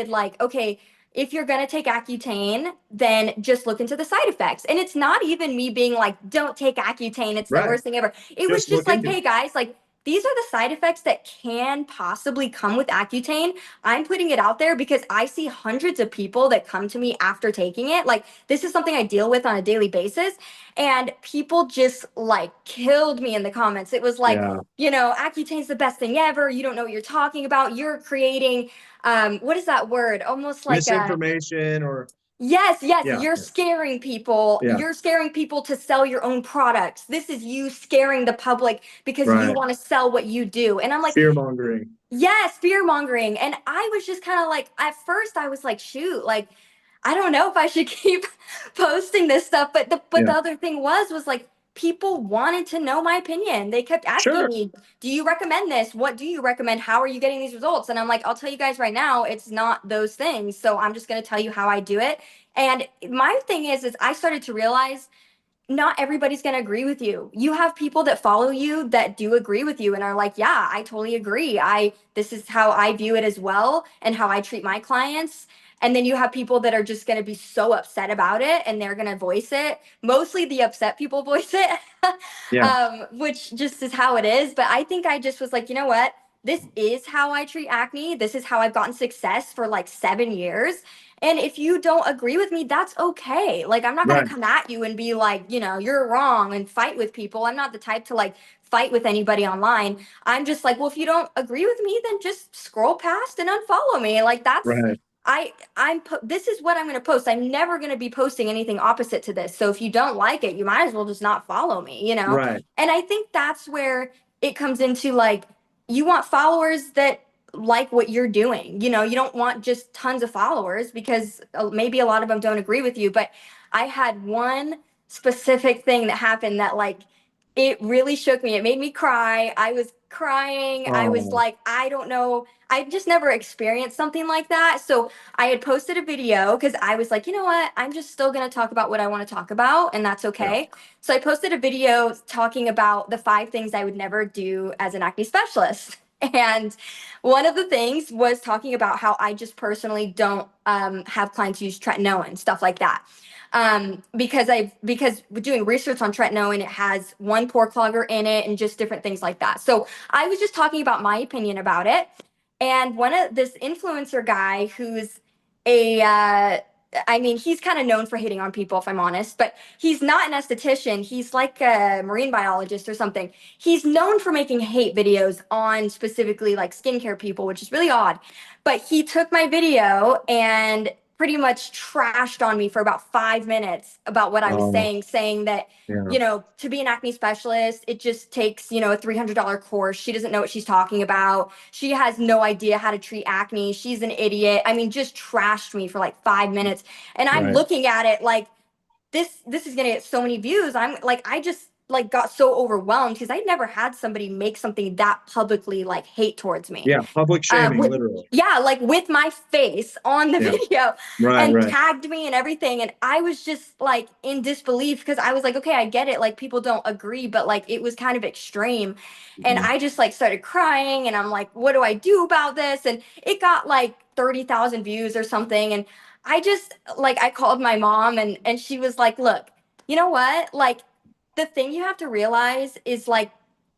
like, okay, if you're going to take Accutane, then just look into the side effects. And it's not even me being like, don't take Accutane, it's the Right. worst thing ever. It was Just just look like, into hey it. guys, like, these are the side effects that can possibly come with Accutane. I'm putting it out there because I see hundreds of people that come to me after taking it. Like, this is something I deal with on a daily basis. And people just like killed me in the comments. It was like, Yeah. you know, Accutane's the best thing ever. You don't know what you're talking about. You're creating, what is that word? Almost like a, Misinformation or yes, yeah. you're scaring people. Yeah. You're scaring people to sell your own products. This is you scaring the public because you Right. want to sell what you do. And I'm like, Fear mongering. yes, fear mongering. And I was just kind of like, at first I was like, shoot, like, I don't know if I should keep posting this stuff. But the other thing was like, people wanted to know my opinion. They kept asking Sure. me, do you recommend this? What do you recommend? How are you getting these results? And I'm like, I'll tell you guys right now, it's not those things. So I'm just going to tell you how I do it. And my thing is I started to realize not everybody's going to agree with you. You have people that follow you that do agree with you and are like, yeah, I totally agree. This is how I view it as well and how I treat my clients. And then you have people that are just going to be so upset about it and they're going to voice it. Mostly the upset people voice it, Yeah. which just is how it is. But I think I just was like, you know what? This is how I treat acne. This is how I've gotten success for like 7 years. And if you don't agree with me, that's okay. Like, I'm not going Right. to come at you and be like, you know, you're wrong and fight with people. I'm not the type to like fight with anybody online. I'm just like, well, if you don't agree with me, then just scroll past and unfollow me. Like, that's, Right. this is what I'm going to post. I'm never going to be posting anything opposite to this. So if you don't like it, you might as well just not follow me, you know? Right. And I think that's where it comes into like, you want followers that like what you're doing. You know, you don't want just tons of followers because maybe a lot of them don't agree with you. But I had one specific thing that happened that like it really shook me. It made me cry. I was crying. I was Oh. like, I don't know. I just never experienced something like that. So I had posted a video because I was like, you know what? I'm just still going to talk about what I want to talk about, and that's okay. Yeah. So I posted a video talking about the 5 things I would never do as an acne specialist. And one of the things was talking about how I just personally don't have clients use tretinoin, stuff like that. Because we're doing research on tretinoin, it has one pore clogger in it and just different things like that. So I was just talking about my opinion about it. And one of this influencer guy who's I mean, he's kind of known for hitting on people, if I'm honest, but he's not an esthetician. He's like a marine biologist or something. He's known for making hate videos on specifically like skincare people, which is really odd. But he took my video and pretty much trashed on me for about 5 minutes about what I was saying that, you know, to be an acne specialist, it just takes, you know, a $300 course. She doesn't know what she's talking about. She has no idea how to treat acne. She's an idiot. I mean, just trashed me for like 5 minutes. And I'm looking at it like, this is gonna get so many views. I'm like, I just like got so overwhelmed because I never had somebody make something that publicly like hate towards me. Yeah, public shaming, literally. Yeah, like with my face on the video and tagged me and everything. And I was just like in disbelief because I was like, okay, I get it. Like people don't agree, but like it was kind of extreme. And I just like started crying and I'm like, what do I do about this? And it got like 30,000 views or something. And I just like I called my mom and she was like, look, you know what? Like the thing you have to realize is like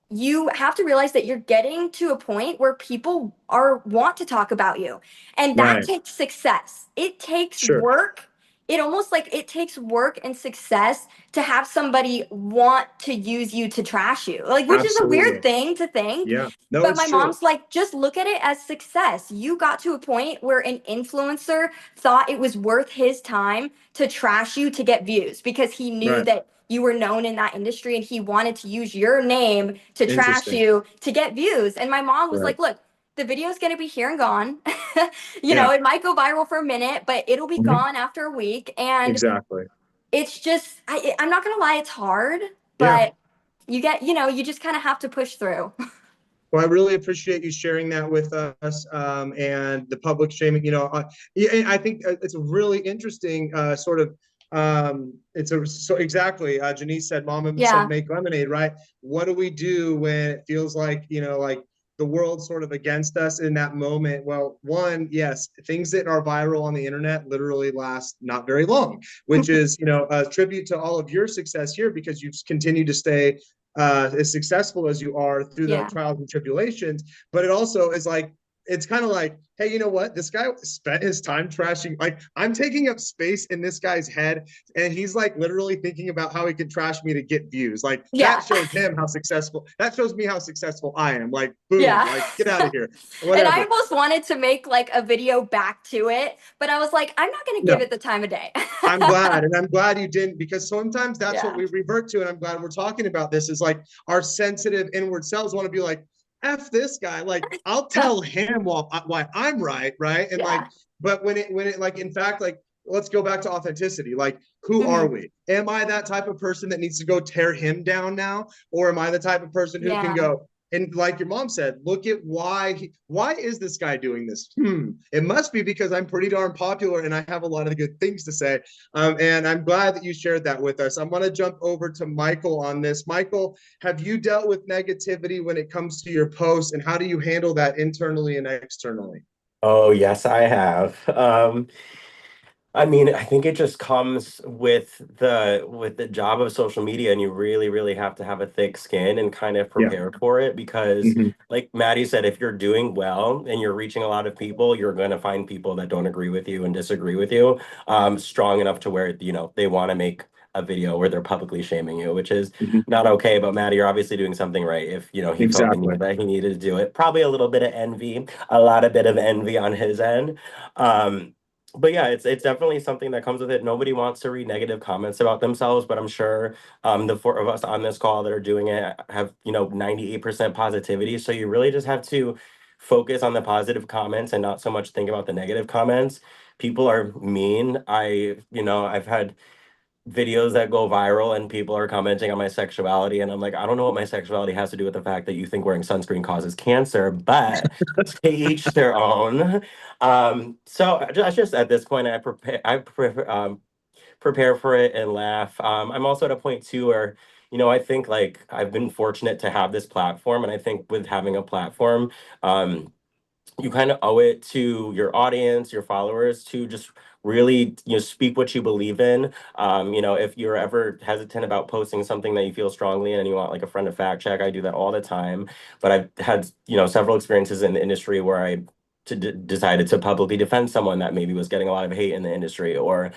you have to realize that you're getting to a point where people want to talk about you. And that takes success. It takes work. It almost like it takes work and success to have somebody want to use you to trash you. Like, which is a weird thing to think. Yeah. No, but my mom's like, just look at it as success. You got to a point where an influencer thought it was worth his time to trash you to get views because he knew that you were known in that industry and he wanted to use your name to trash you to get views. And my mom was like, look, the video is going to be here and gone. You know, it might go viral for a minute, but it'll be gone after a week. And it's just, I'm not going to lie, it's hard, but you get, you know, you just kind of have to push through. Well, I really appreciate you sharing that with us and the public shaming. You know, I think it's a really interesting sort of. So exactly. Janice said, "Mama said make lemonade." Right? What do we do when it feels like like the world's sort of against us in that moment? Well, one, yes, things that are viral on the internet literally last not very long, which is a tribute to all of your success here because you've continued to stay as successful as you are through the trials and tribulations. But it also is like, it's kind of like, hey, you know what? This guy spent his time trashing. Like, I'm taking up space in this guy's head, and he's like literally thinking about how he can trash me to get views. Like, that shows him how successful. That shows me how successful I am. Like, boom, like get out of here. Whatever. And I almost wanted to make like a video back to it, but I was like, I'm not going to give it the time of day. I'm glad, and I'm glad you didn't, because sometimes that's what we revert to, and I'm glad we're talking about this. Is like our sensitive inward selves want to be like, F this guy, like I'll tell him why I'm right, and like, but when it like, in fact, like, let's go back to authenticity. Like, who are we? Am I that type of person that needs to go tear him down now, or am I the type of person who can go and, like your mom said, look at why is this guy doing this? It must be because I'm pretty darn popular and I have a lot of good things to say. And I'm glad that you shared that with us. I'm going to jump over to Michael on this. Michael, have you dealt with negativity when it comes to your posts, and how do you handle that internally and externally? Oh, yes, I have. I mean, I think it just comes with the job of social media, and you really, really have to have a thick skin and kind of prepare for it because, like Maddie said, if you're doing well and you're reaching a lot of people, you're going to find people that don't agree with you and disagree with you, strong enough to where, they want to make a video where they're publicly shaming you, which is not okay. But Maddie, you're obviously doing something right. If, he felt that he needed to do it, probably a little bit of envy, a bit of envy on his end. But yeah, it's definitely something that comes with it. Nobody wants to read negative comments about themselves, but I'm sure the four of us on this call that are doing it have 98% positivity. So you really just have to focus on the positive comments and not so much think about the negative comments. People are mean. I've had videos that go viral and people are commenting on my sexuality, and I'm like, I don't know what my sexuality has to do with the fact that you think wearing sunscreen causes cancer, but to each their own. So just at this point, I prepare for it and laugh. I'm also at a point too where I think like I've been fortunate to have this platform, and I think with having a platform, you kind of owe it to your audience, your followers, to just really, speak what you believe in. If you're ever hesitant about posting something that you feel strongly in and you want like a friend to fact check, I do that all the time. But I've had, several experiences in the industry where I decided to publicly defend someone that maybe was getting a lot of hate in the industry, or,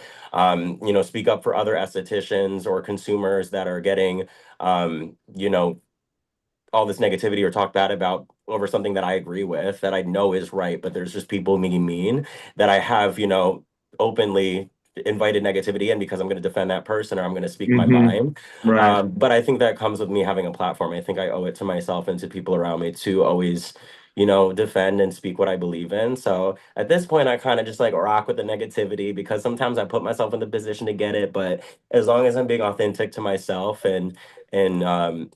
speak up for other estheticians or consumers that are getting, all this negativity or talk bad about over something that I agree with, that I know is right, but there's just people being mean, that I have, openly invited negativity in because I'm going to defend that person or I'm going to speak my mind. Right. But I think that comes with me having a platform. I think I owe it to myself and to people around me to always, defend and speak what I believe in. So at this point, I kind of just like rock with the negativity because sometimes I put myself in the position to get it. But as long as I'm being authentic to myself and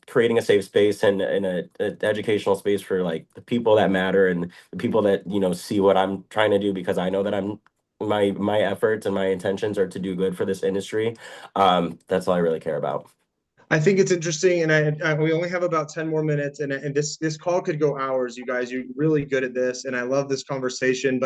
creating a safe space and a educational space for like the people that matter and the people that see what I'm trying to do, because I know that my efforts and my intentions are to do good for this industry. That's all I really care about. I think it's interesting, and we only have about 10 more minutes, and this call could go hours. You guys, you're really good at this, and I love this conversation.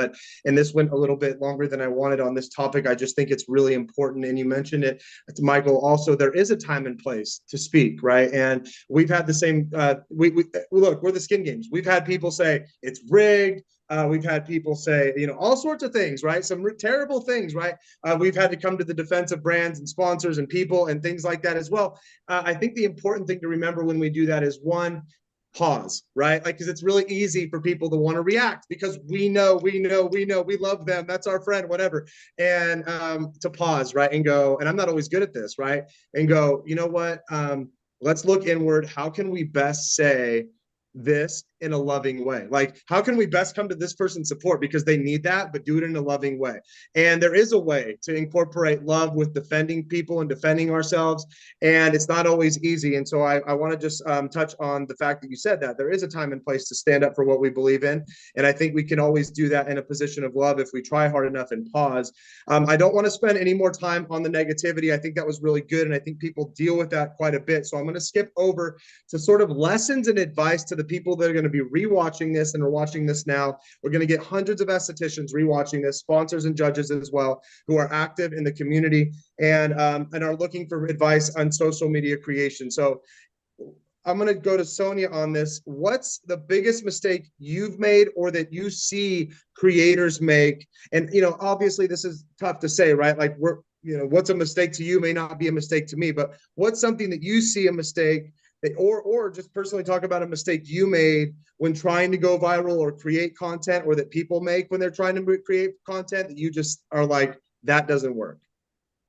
And this went a little bit longer than I wanted on this topic. I just think it's really important, and you mentioned it, Michael. Also, there is a time and place to speak, right? And we've had the same. We look, we're the Skin Games. We've had people say it's rigged. We've had people say, all sorts of things, right? Some terrible things, right? We've had to come to the defense of brands and sponsors and people and things like that as well. I think the important thing to remember when we do that is, one, pause, right? Like, because it's really easy for people to want to react because we know, we love them. That's our friend, whatever. And to pause, right? And go, and I'm not always good at this, right? And go, you know what? Let's look inward. How can we best say this in a loving way? Like, how can we best come to this person's support because they need that, but do it in a loving way? And there is a way to incorporate love with defending people and defending ourselves, and it's not always easy. And so I want to just touch on the fact that you said that there is a time and place to stand up for what we believe in, and I think we can always do that in a position of love if we try hard enough and pause. I don't want to spend any more time on the negativity. I think that was really good, and I think people deal with that quite a bit. So I'm going to skip over to sort of lessons and advice to the people that are going to be rewatching this and are watching this now. We're going to get hundreds of estheticians rewatching this, sponsors and judges as well, who are active in the community and are looking for advice on social media creation. So I'm going to go to Sonia on this. What's the biggest mistake you've made or that you see creators make? And, obviously this is tough to say, right? Like what's a mistake to you may not be a mistake to me, but what's something that you see a mistake that, or just personally talk about a mistake you made when trying to go viral or create content, or that people make when they're trying to create content that you just are like, that doesn't work.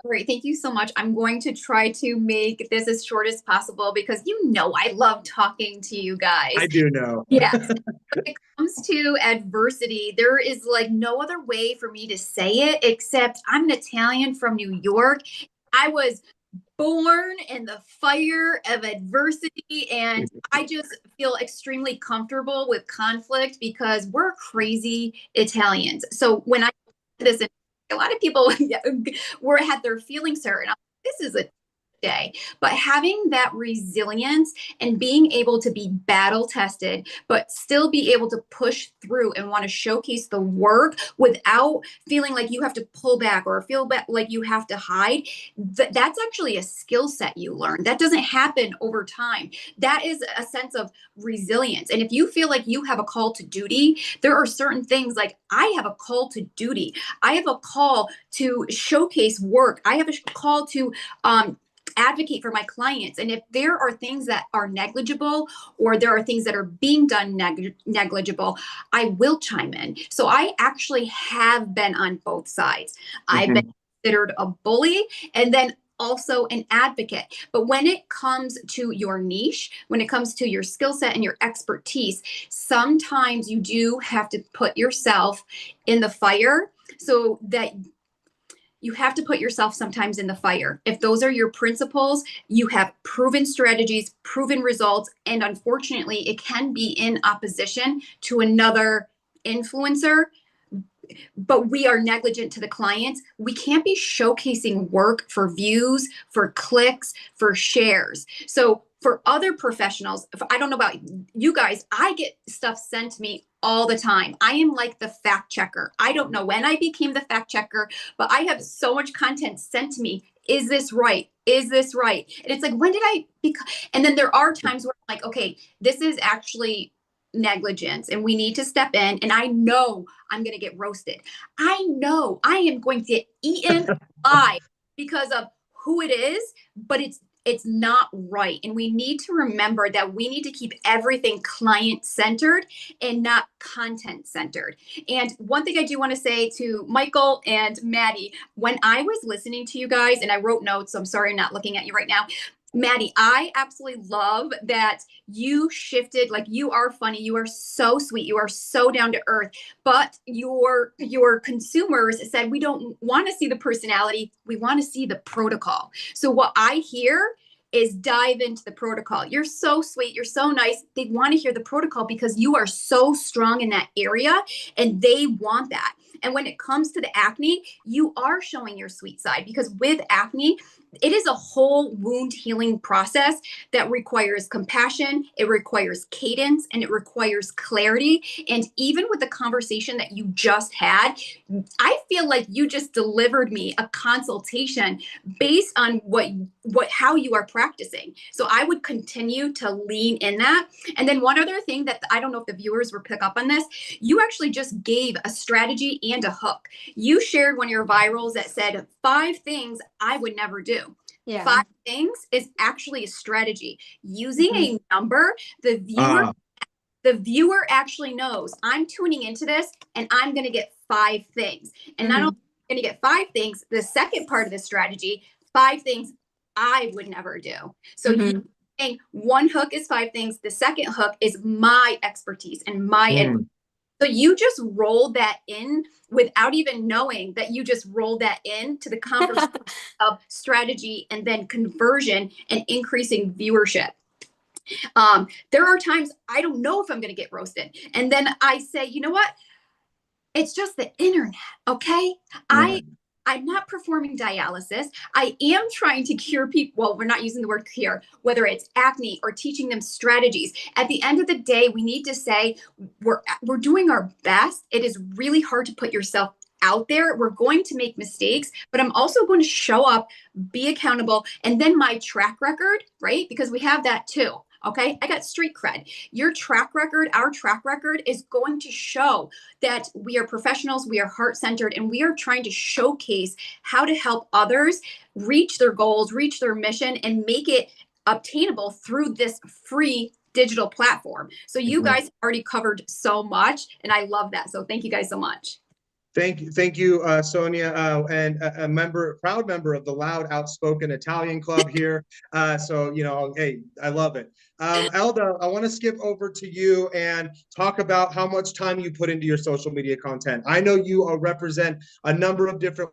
Great. Thank you so much. I'm going to try to make this as short as possible because I love talking to you guys. I do know. Yes. When it comes to adversity, there is like no other way for me to say it except I'm an Italian from New York. I was born in the fire of adversity, and I just feel extremely comfortable with conflict because we're crazy Italians. So when I this, a lot of people had their feelings hurt, and I'm like, this is a day. But having that resilience and being able to be battle tested, but still be able to push through and want to showcase the work without feeling like you have to pull back or feel like you have to hide, that's actually a skill set you learn. That doesn't happen over time. That is a sense of resilience. And if you feel like you have a call to duty, there are certain things like I have a call to duty. I have a call to showcase work. I have a call to advocate for my clients. And if there are things that are negligible or there are things that are being done negligible, I will chime in. So I actually have been on both sides. I've been considered a bully and then also an advocate. But when it comes to your niche, when it comes to your skill set and your expertise, sometimes you do have to put yourself in the fire so that you have to put yourself sometimes in the fire. If those are your principles, you have proven strategies, proven results, and unfortunately, it can be in opposition to another influencer but we are negligent to the clients. We can't be showcasing work for views, for clicks, for shares. So for other professionals, I don't know about you guys, I get stuff sent to me all the time. I am like the fact checker. I don't know when I became the fact checker, but I have so much content sent to me. Is this right? Is this right? And it's like, when did I become? And then there are times where I'm like, okay, this is actually negligence and we need to step in. And I know I'm going to get roasted. I know I am going to get eaten alive because of who it is, but it's not right. And we need to remember that we need to keep everything client centered and not content centered. And one thing I do want to say to Michael and Maddie, when I was listening to you guys, and I wrote notes, so I'm sorry I'm not looking at you right now. Maddie, I absolutely love that you shifted. Like, you are funny. You are so sweet. You are so down to earth. But your consumers said, we don't want to see the personality. We want to see the protocol. So what I hear is dive into the protocol. You're so sweet. You're so nice. They want to hear the protocol because you are so strong in that area and they want that. And when it comes to the acne, you are showing your sweet side, because with acne, it is a whole wound healing process that requires compassion, it requires cadence, and it requires clarity. And even with the conversation that you just had, I feel like you just delivered me a consultation based on how you are practicing. So I would continue to lean in that. And then one other thing that I don't know if the viewers will pick up on this, you actually just gave a strategy and a hook. You shared one of your virals that said 5 things I would never do. Yeah. 5 things is actually a strategy. Using a number, the viewer actually knows I'm tuning into this and I'm going to get 5 things. And not only am I going to get 5 things, the second part of the strategy, 5 things I would never do. So you saying one hook is 5 things. The second hook is my expertise and my So you just rolled that in without even knowing that you just rolled that in to the conversation of strategy and then conversion and increasing viewership. There are times I don't know if I'm going to get roasted. And then I say, you know what? It's just the internet. Okay. I'm not performing dialysis. I am trying to cure people. Well, we're not using the word cure, whether it's acne or teaching them strategies. At the end of the day, we need to say we're doing our best. It is really hard to put yourself out there. We're going to make mistakes, but I'm also going to show up, be accountable, and then my track record, right? Because we have that too. Okay, I got street cred. Your track record, our track record is going to show that we are professionals, we are heart-centered, and we are trying to showcase how to help others reach their goals, reach their mission, and make it obtainable through this free digital platform. So you guys already covered so much, and I love that. So thank you guys so much. Thank you, Sonia, and a proud member of the Loud Outspoken Italian Club here. So, hey, I love it. Elda, I want to skip over to you and talk about how much time you put into your social media content. I know you represent a number of different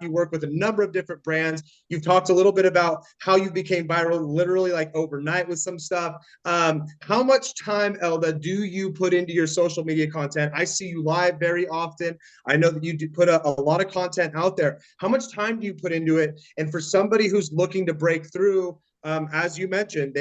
you work with a number of different brands. You've talked a little bit about how you became viral literally like overnight with some stuff. How much time, Elda, do you put into your social media content? I see you live very often. I know that you do put a lot of content out there. How much time do you put into it? And for somebody who's looking to break through, as you mentioned,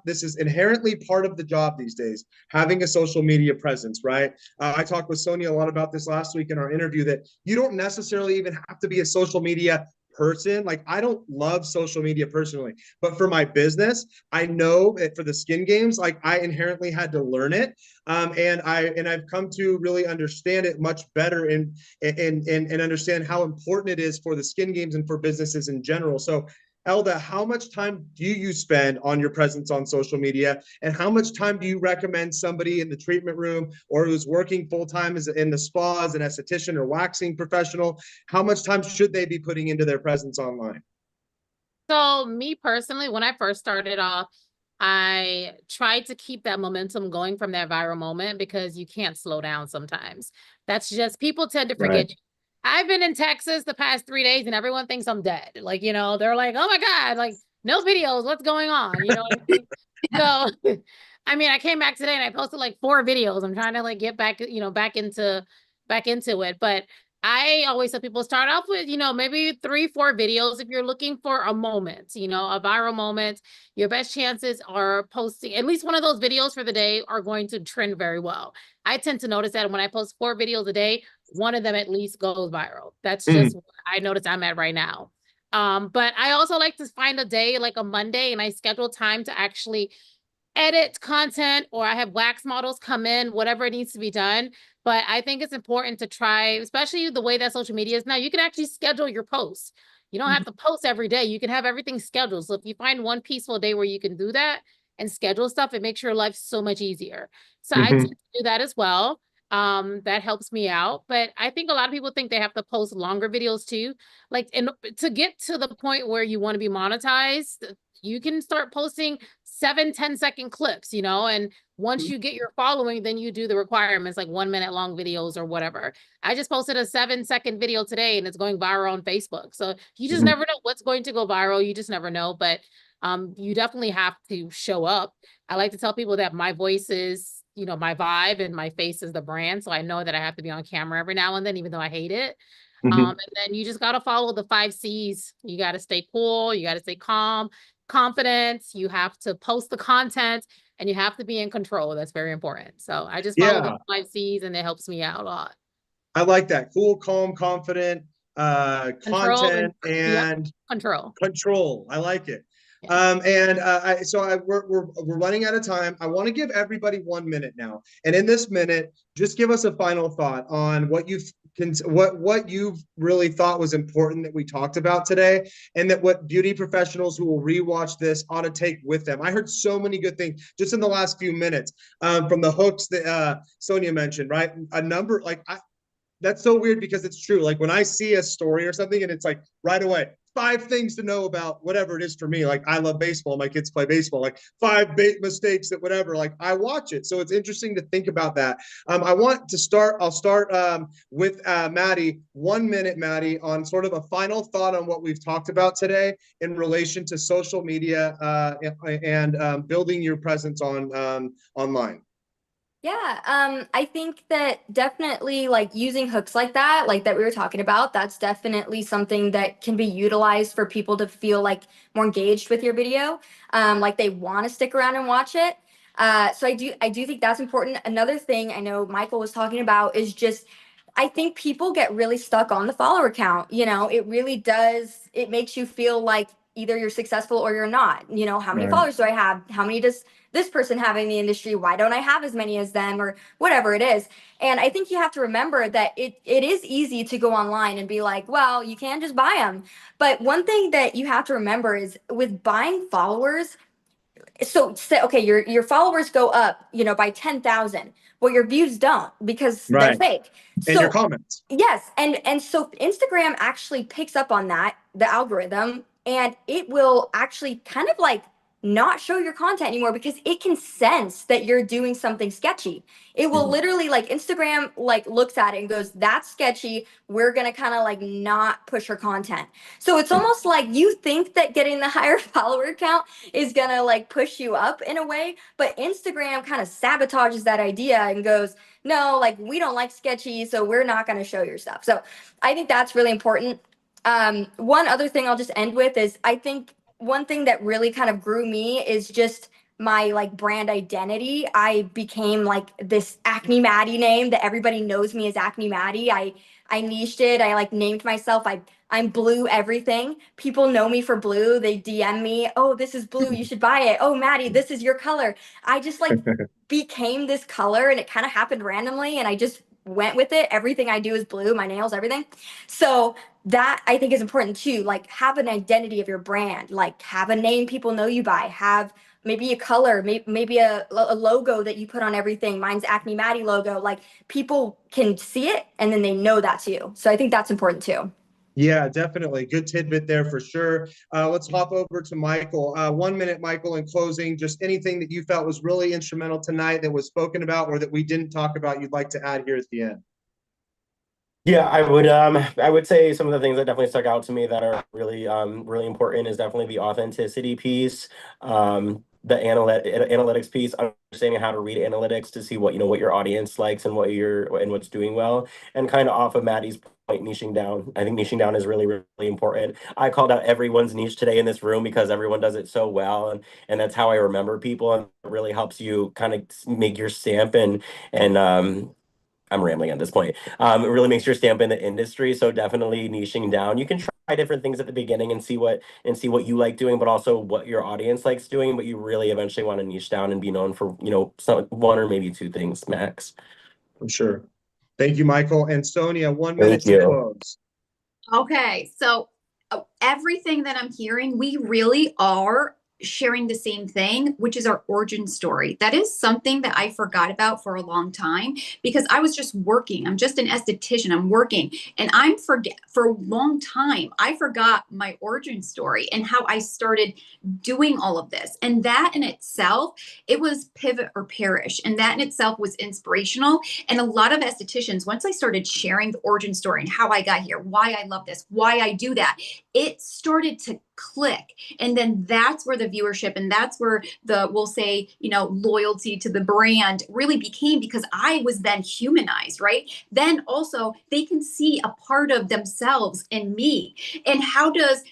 this is inherently part of the job these days, having a social media presence, right? I talked with Sonia a lot about this last week in our interview, that you don't necessarily even have to be a social media person. Like, I don't love social media personally, but for my business, I know that for the skin games, like, I inherently had to learn it. And I've come to really understand it much better and understand how important it is for the skin games and for businesses in general. So Elda, how much time do you spend on your presence on social media? And how much time do you recommend somebody in the treatment room or who's working full-time in the spa as an esthetician or waxing professional? How much time should they be putting into their presence online? So me personally, when I first started off, I tried to keep that momentum going from that viral moment, because you can't slow down sometimes. That's just, people tend to forget you. I've been in Texas the past 3 days and everyone thinks I'm dead. Like, they're like, oh my God, like, no videos, what's going on? What I mean? So, I mean, I came back today and I posted like 4 videos. I'm trying to like get back, back into, back into it. But I always tell people start off with, maybe 3-4 videos if you're looking for a moment, a viral moment. Your best chances are posting at least one of those videos for the day are going to trend very well. I tend to notice that when I post 4 videos a day, one of them at least goes viral. That's just what I notice I'm at right now. But I also like to find a day like a Monday and I schedule time to actually edit content, or I have wax models come in, whatever it needs to be done. But I think it's important to try, especially the way that social media is now, you can actually schedule your posts. You don't have to post every day. You can have everything scheduled. So if you find one peaceful day where you can do that and schedule stuff, it makes your life so much easier. So I tend to do that as well. That helps me out. But I think a lot of people think they have to post longer videos too. Like, to get to the point where you want to be monetized, you can start posting 7-10 second clips, and once you get your following, then you do the requirements like 1 minute long videos or whatever. I just posted a 7-second video today and it's going viral on Facebook. So you just never know what's going to go viral. You just never know. But you definitely have to show up. I like to tell people that my voice is, my vibe, and my face is the brand. So I know that I have to be on camera every now and then, even though I hate it. And then you just got to follow the 5 C's. You got to stay cool. You got to stay calm, confident. You have to post the content, and you have to be in control. That's very important. So I just follow the 5 C's, and it helps me out a lot. I like that. Cool, calm, confident, content, and control. I like it. We're running out of time. I want to give everybody 1 minute now, and in this minute, just give us a final thought on what you've really thought was important that we talked about today, and that what beauty professionals who will rewatch this ought to take with them. I heard so many good things just in the last few minutes, from the hooks that Sonia mentioned, right? A number that's so weird because it's true. Like when I see a story or something and it's like right away, 5 things to know about whatever it is for me. Like I love baseball. My kids play baseball, like 5 mistakes that whatever, like I watch it. So it's interesting to think about that. I'll start with Maddie. 1 minute, Maddie, on sort of a final thought on what we've talked about today in relation to social media and building your presence on online. Yeah, I think that definitely like using hooks like that we were talking about, that's definitely something that can be utilized for people to feel like more engaged with your video, like they want to stick around and watch it. So I do think that's important. Another thing I know Michael was talking about is just, I think people get really stuck on the follower count. It really does. It makes you feel like either you're successful or you're not. How many followers do I have? How many does this person have in the industry? Why don't I have as many as them, or whatever it is? And I think you have to remember that it is easy to go online and be like, well, you can just buy them. But one thing that you have to remember is with buying followers, so say, okay, your followers go up, by 10,000. Well, your views don't, because they're fake. And your comments. Yes. And so Instagram actually picks up on that, the algorithm, and it will actually kind of like not show your content anymore because it can sense that you're doing something sketchy. It will literally, like, Instagram like looks at it and goes, that's sketchy. We're going to kind of like not push her content. So it's almost like you think that getting the higher follower count is going to like push you up in a way, but Instagram kind of sabotages that idea and goes, no, like we don't like sketchy, so we're not going to show your stuff. So I think that's really important. One other thing I'll just end with is, I think one thing that really kind of grew me is just my like brand identity. I became like this Acne Maddie name that everybody knows me as Acne Maddie. I niched it. I like named myself. I'm blue everything. People know me for blue. They DM me, oh, this is blue, you should buy it. Oh, Maddie, this is your color. I just like became this color, and it kind of happened randomly, and I just went with it. Everything I do is blue, my nails, everything. So that I think is important too. Like, have an identity of your brand, like have a name people know you by, have maybe a color, maybe a logo that you put on everything. Mine's Acne Maddie logo. Like, people can see it and then they know that's you. So I think that's important too. Yeah, definitely. Good tidbit there for sure. Let's hop over to Michael. 1 minute, Michael, in closing, just anything that you felt was really instrumental tonight that was spoken about or that we didn't talk about you'd like to add here at the end. Yeah, I would say some of the things that definitely stuck out to me that are really really important is definitely the authenticity piece. the analytics piece, understanding how to read analytics to see what, you know, what your audience likes and what's doing well. And kind of off of Maddie's point, niching down. I think niching down is really, really important. I called out everyone's niche today in this room because everyone does it so well. And that's how I remember people, and it really helps you kind of make your stamp and I'm rambling at this point. It really makes your stamp in the industry. So definitely niching down. You can try different things at the beginning and see what you like doing, but also what your audience likes doing. But you really eventually want to niche down and be known for, you know, one or maybe two things max. For sure. Thank you, Michael. And Sonia, 1 minute Thank you. to close. Okay, so everything that I'm hearing, we really are sharing the same thing, which is our origin story. That is something that I forgot about for a long time because I was just working. I'm just an esthetician. I'm working, and for a long time, I forgot my origin story and how I started doing all of this. And that in itself, it was pivot or perish. And that in itself was inspirational. And a lot of estheticians, once I started sharing the origin story and how I got here, why I love this, why I do that, it started to click. And then that's where the viewership and that's where the, we'll say, you know, loyalty to the brand really became, because I was then humanized, right? Then also they can see a part of themselves in me. And how does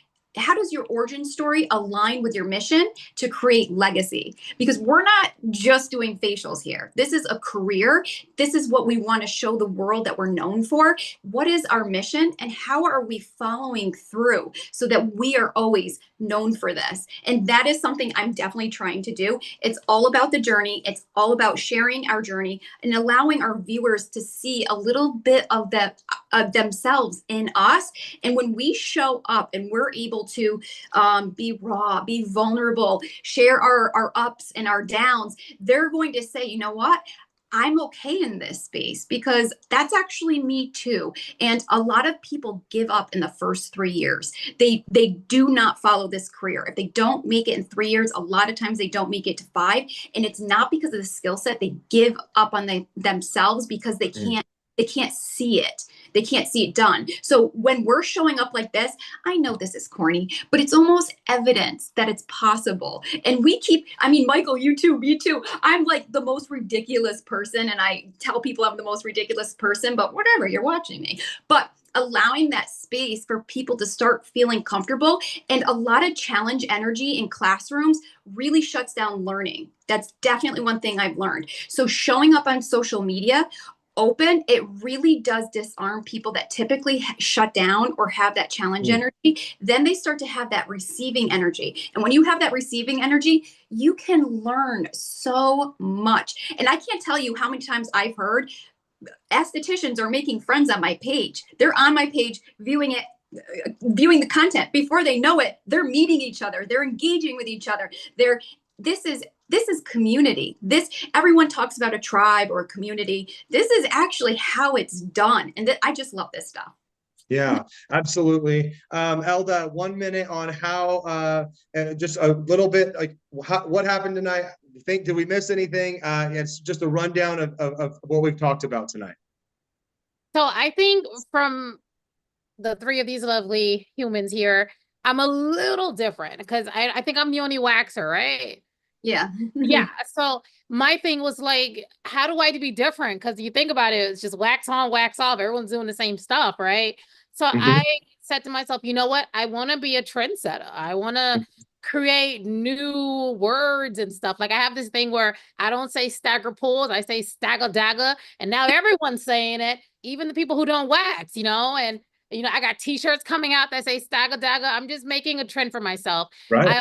your origin story align with your mission to create legacy? Because we're not just doing facials here. This is a career. This is what we want to show the world that we're known for. What is our mission and how are we following through so that we are always known for this? And that is something I'm definitely trying to do. It's all about the journey. It's all about sharing our journey and allowing our viewers to see a little bit of themselves in us. And when we show up and we're able to be raw, be vulnerable, share our ups and our downs, they're going to say, you know what? I'm okay in this space because that's actually me too. And a lot of people give up in the first 3 years. They do not follow this career. If they don't make it in 3 years, a lot of times they don't make it to 5. And it's not because of the skill set. They give up on themselves because they can't see it. They can't see it done. So when we're showing up like this, I know this is corny, but it's almost evidence that it's possible. And Michael, you too, me too. I'm like the most ridiculous person. And I tell people I'm the most ridiculous person, but whatever, you're watching me. But allowing that space for people to start feeling comfortable, and a lot of challenge energy in classrooms really shuts down learning. That's definitely one thing I've learned. So showing up on social media open, it really does disarm people that typically shut down or have that challenge energy. Then they start to have that receiving energy. And when you have that receiving energy, you can learn so much. And I can't tell you how many times I've heard estheticians are making friends on my page. They're on my page viewing the content. Before they know it, they're meeting each other. They're engaging with each other. This is community. Everyone talks about a tribe or a community. This is actually how it's done. And I just love this stuff. Yeah, absolutely. Elda, 1 minute on how, just a little bit, like what happened tonight? Did we miss anything? It's just a rundown of what we've talked about tonight. So I think from the three of these lovely humans here, I'm a little different because I think I'm the only waxer, right? Yeah. Yeah. So my thing was like, how do I be different? Because you think about it, it's just wax on, wax off. Everyone's doing the same stuff, right? So I said to myself, you know what? I want to be a trendsetter. I want to create new words and stuff. Like I have this thing where I don't say stagger pulls, I say stagger dagger. And now everyone's saying it, even the people who don't wax, and I got t-shirts coming out that say stagger dagger. I'm just making a trend for myself. Right.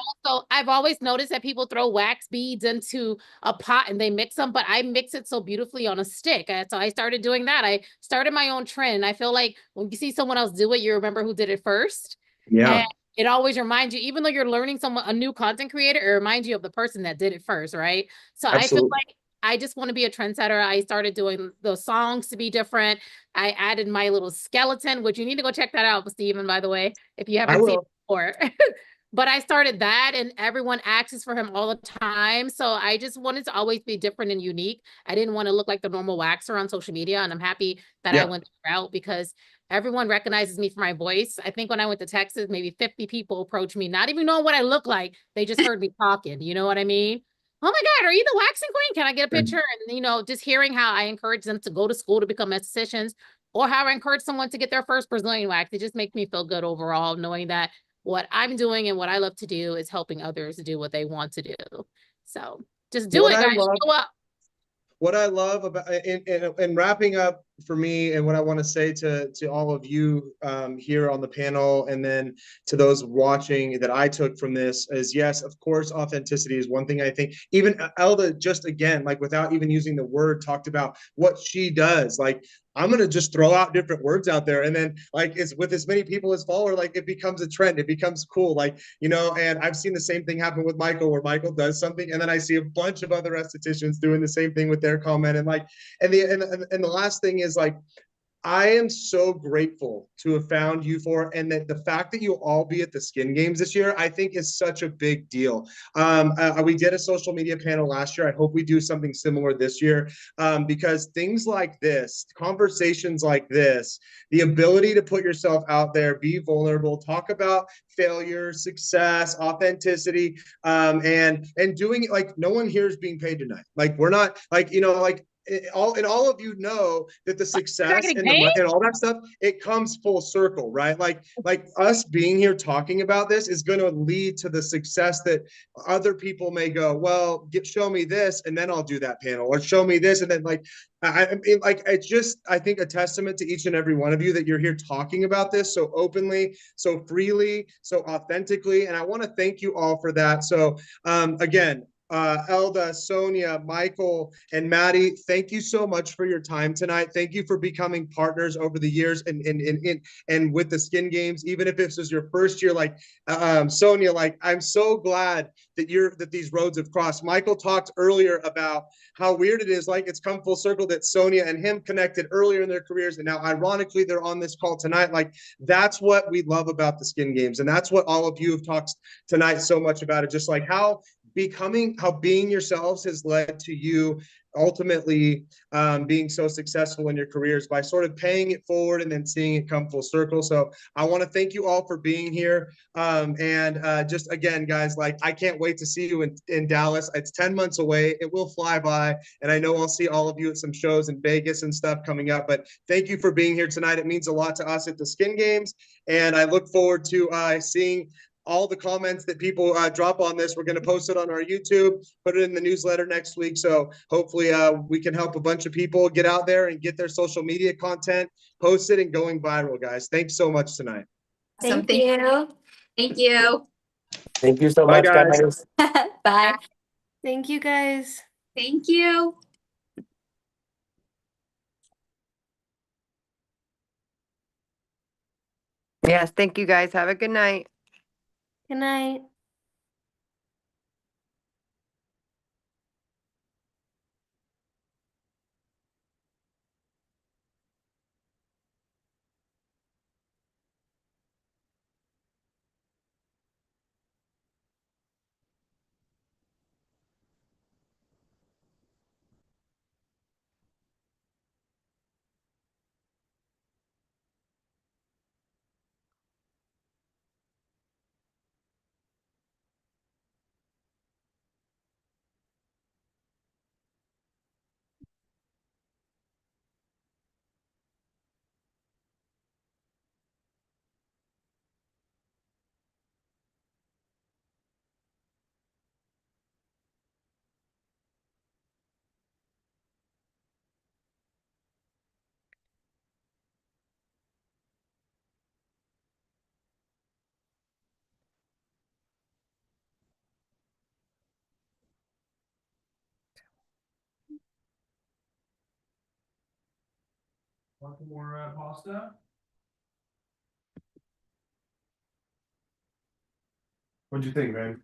I've always noticed that people throw wax beads into a pot and they mix them, but I mix it so beautifully on a stick. And so I started doing that. I started my own trend. I feel like when you see someone else do it, you remember who did it first. Yeah. And it always reminds you, even though you're learning a new content creator, it reminds you of the person that did it first, right? So absolutely. I feel like I just want to be a trendsetter. I started doing those songs to be different. I added my little skeleton, which you need to go check that out, Steven, by the way, if you haven't seen it before. but I started that and everyone asks for him all the time. So I just wanted to always be different and unique. I didn't want to look like the normal waxer on social media. And I'm happy that I went that route because everyone recognizes me for my voice. I think when I went to Texas, maybe 50 people approached me, not even knowing what I look like. They just heard me talking. You know what I mean? Oh my God, are you the waxing queen? Can I get a picture? And, you know, just hearing how I encourage them to go to school to become estheticians or how I encourage someone to get their first Brazilian wax. It just makes me feel good overall, knowing that what I'm doing and what I love to do is helping others do what they want to do. So just do it, guys. Show up. What I love about and wrapping up for me, and what I want to say to all of you here on the panel, and then to those watching, that I took from this is, yes, of course, authenticity is one thing. I think even Elda, just again, like without even using the word, talked about what she does. Like, I'm going to just throw out different words out there. And then like, it's with as many people as follow, like it becomes a trend. It becomes cool. Like, you know, and I've seen the same thing happen with Michael, where Michael does something. And then I see a bunch of other estheticians doing the same thing with their comment. And like, and the last thing is like, I am so grateful to have found you four, and that the fact that you'll all be at the Skin Games this year, I think is such a big deal. We did a social media panel last year. I hope we do something similar this year, because things like this, conversations like this, the ability to put yourself out there, be vulnerable, talk about failure, success, authenticity, and doing it like no one here is being paid tonight. Like we're not like, you know, like all of you know that the success and all that stuff, it comes full circle, right? Like us being here talking about this is going to lead to the success that other people may go, well, show me this and then I'll do that panel, or show me this and then like it's just, I think, a testament to each and every one of you that you're here talking about this so openly, so freely, so authentically, and I want to thank you all for that. So again, Elda, Sonia, Michael, and Maddie, thank you so much for your time tonight. Thank you for becoming partners over the years and with the Skin Games. Even if this is your first year, like Sonia, like I'm so glad that these roads have crossed. Michael talked earlier about how weird it is, like it's come full circle that Sonia and him connected earlier in their careers, and now ironically they're on this call tonight. Like that's what we love about the Skin Games, and that's what all of you have talked tonight so much about. It just like how being yourselves has led to you ultimately being so successful in your careers by sort of paying it forward and then seeing it come full circle. So I want to thank you all for being here. Just again, guys, like I can't wait to see you in Dallas. It's 10 months away. It will fly by. And I know I'll see all of you at some shows in Vegas and stuff coming up. But thank you for being here tonight. It means a lot to us at the Skin Games. And I look forward to seeing all the comments that people drop on this. We're going to post it on our YouTube, put it in the newsletter next week. So hopefully we can help a bunch of people get out there and get their social media content posted and going viral, guys. Thanks so much tonight. Thank you. Thank you. Thank you so much, guys. Bye. Thank you, guys. Thank you. Yes, thank you guys. Have a good night. Good night. Want some more pasta? What'd you think, man?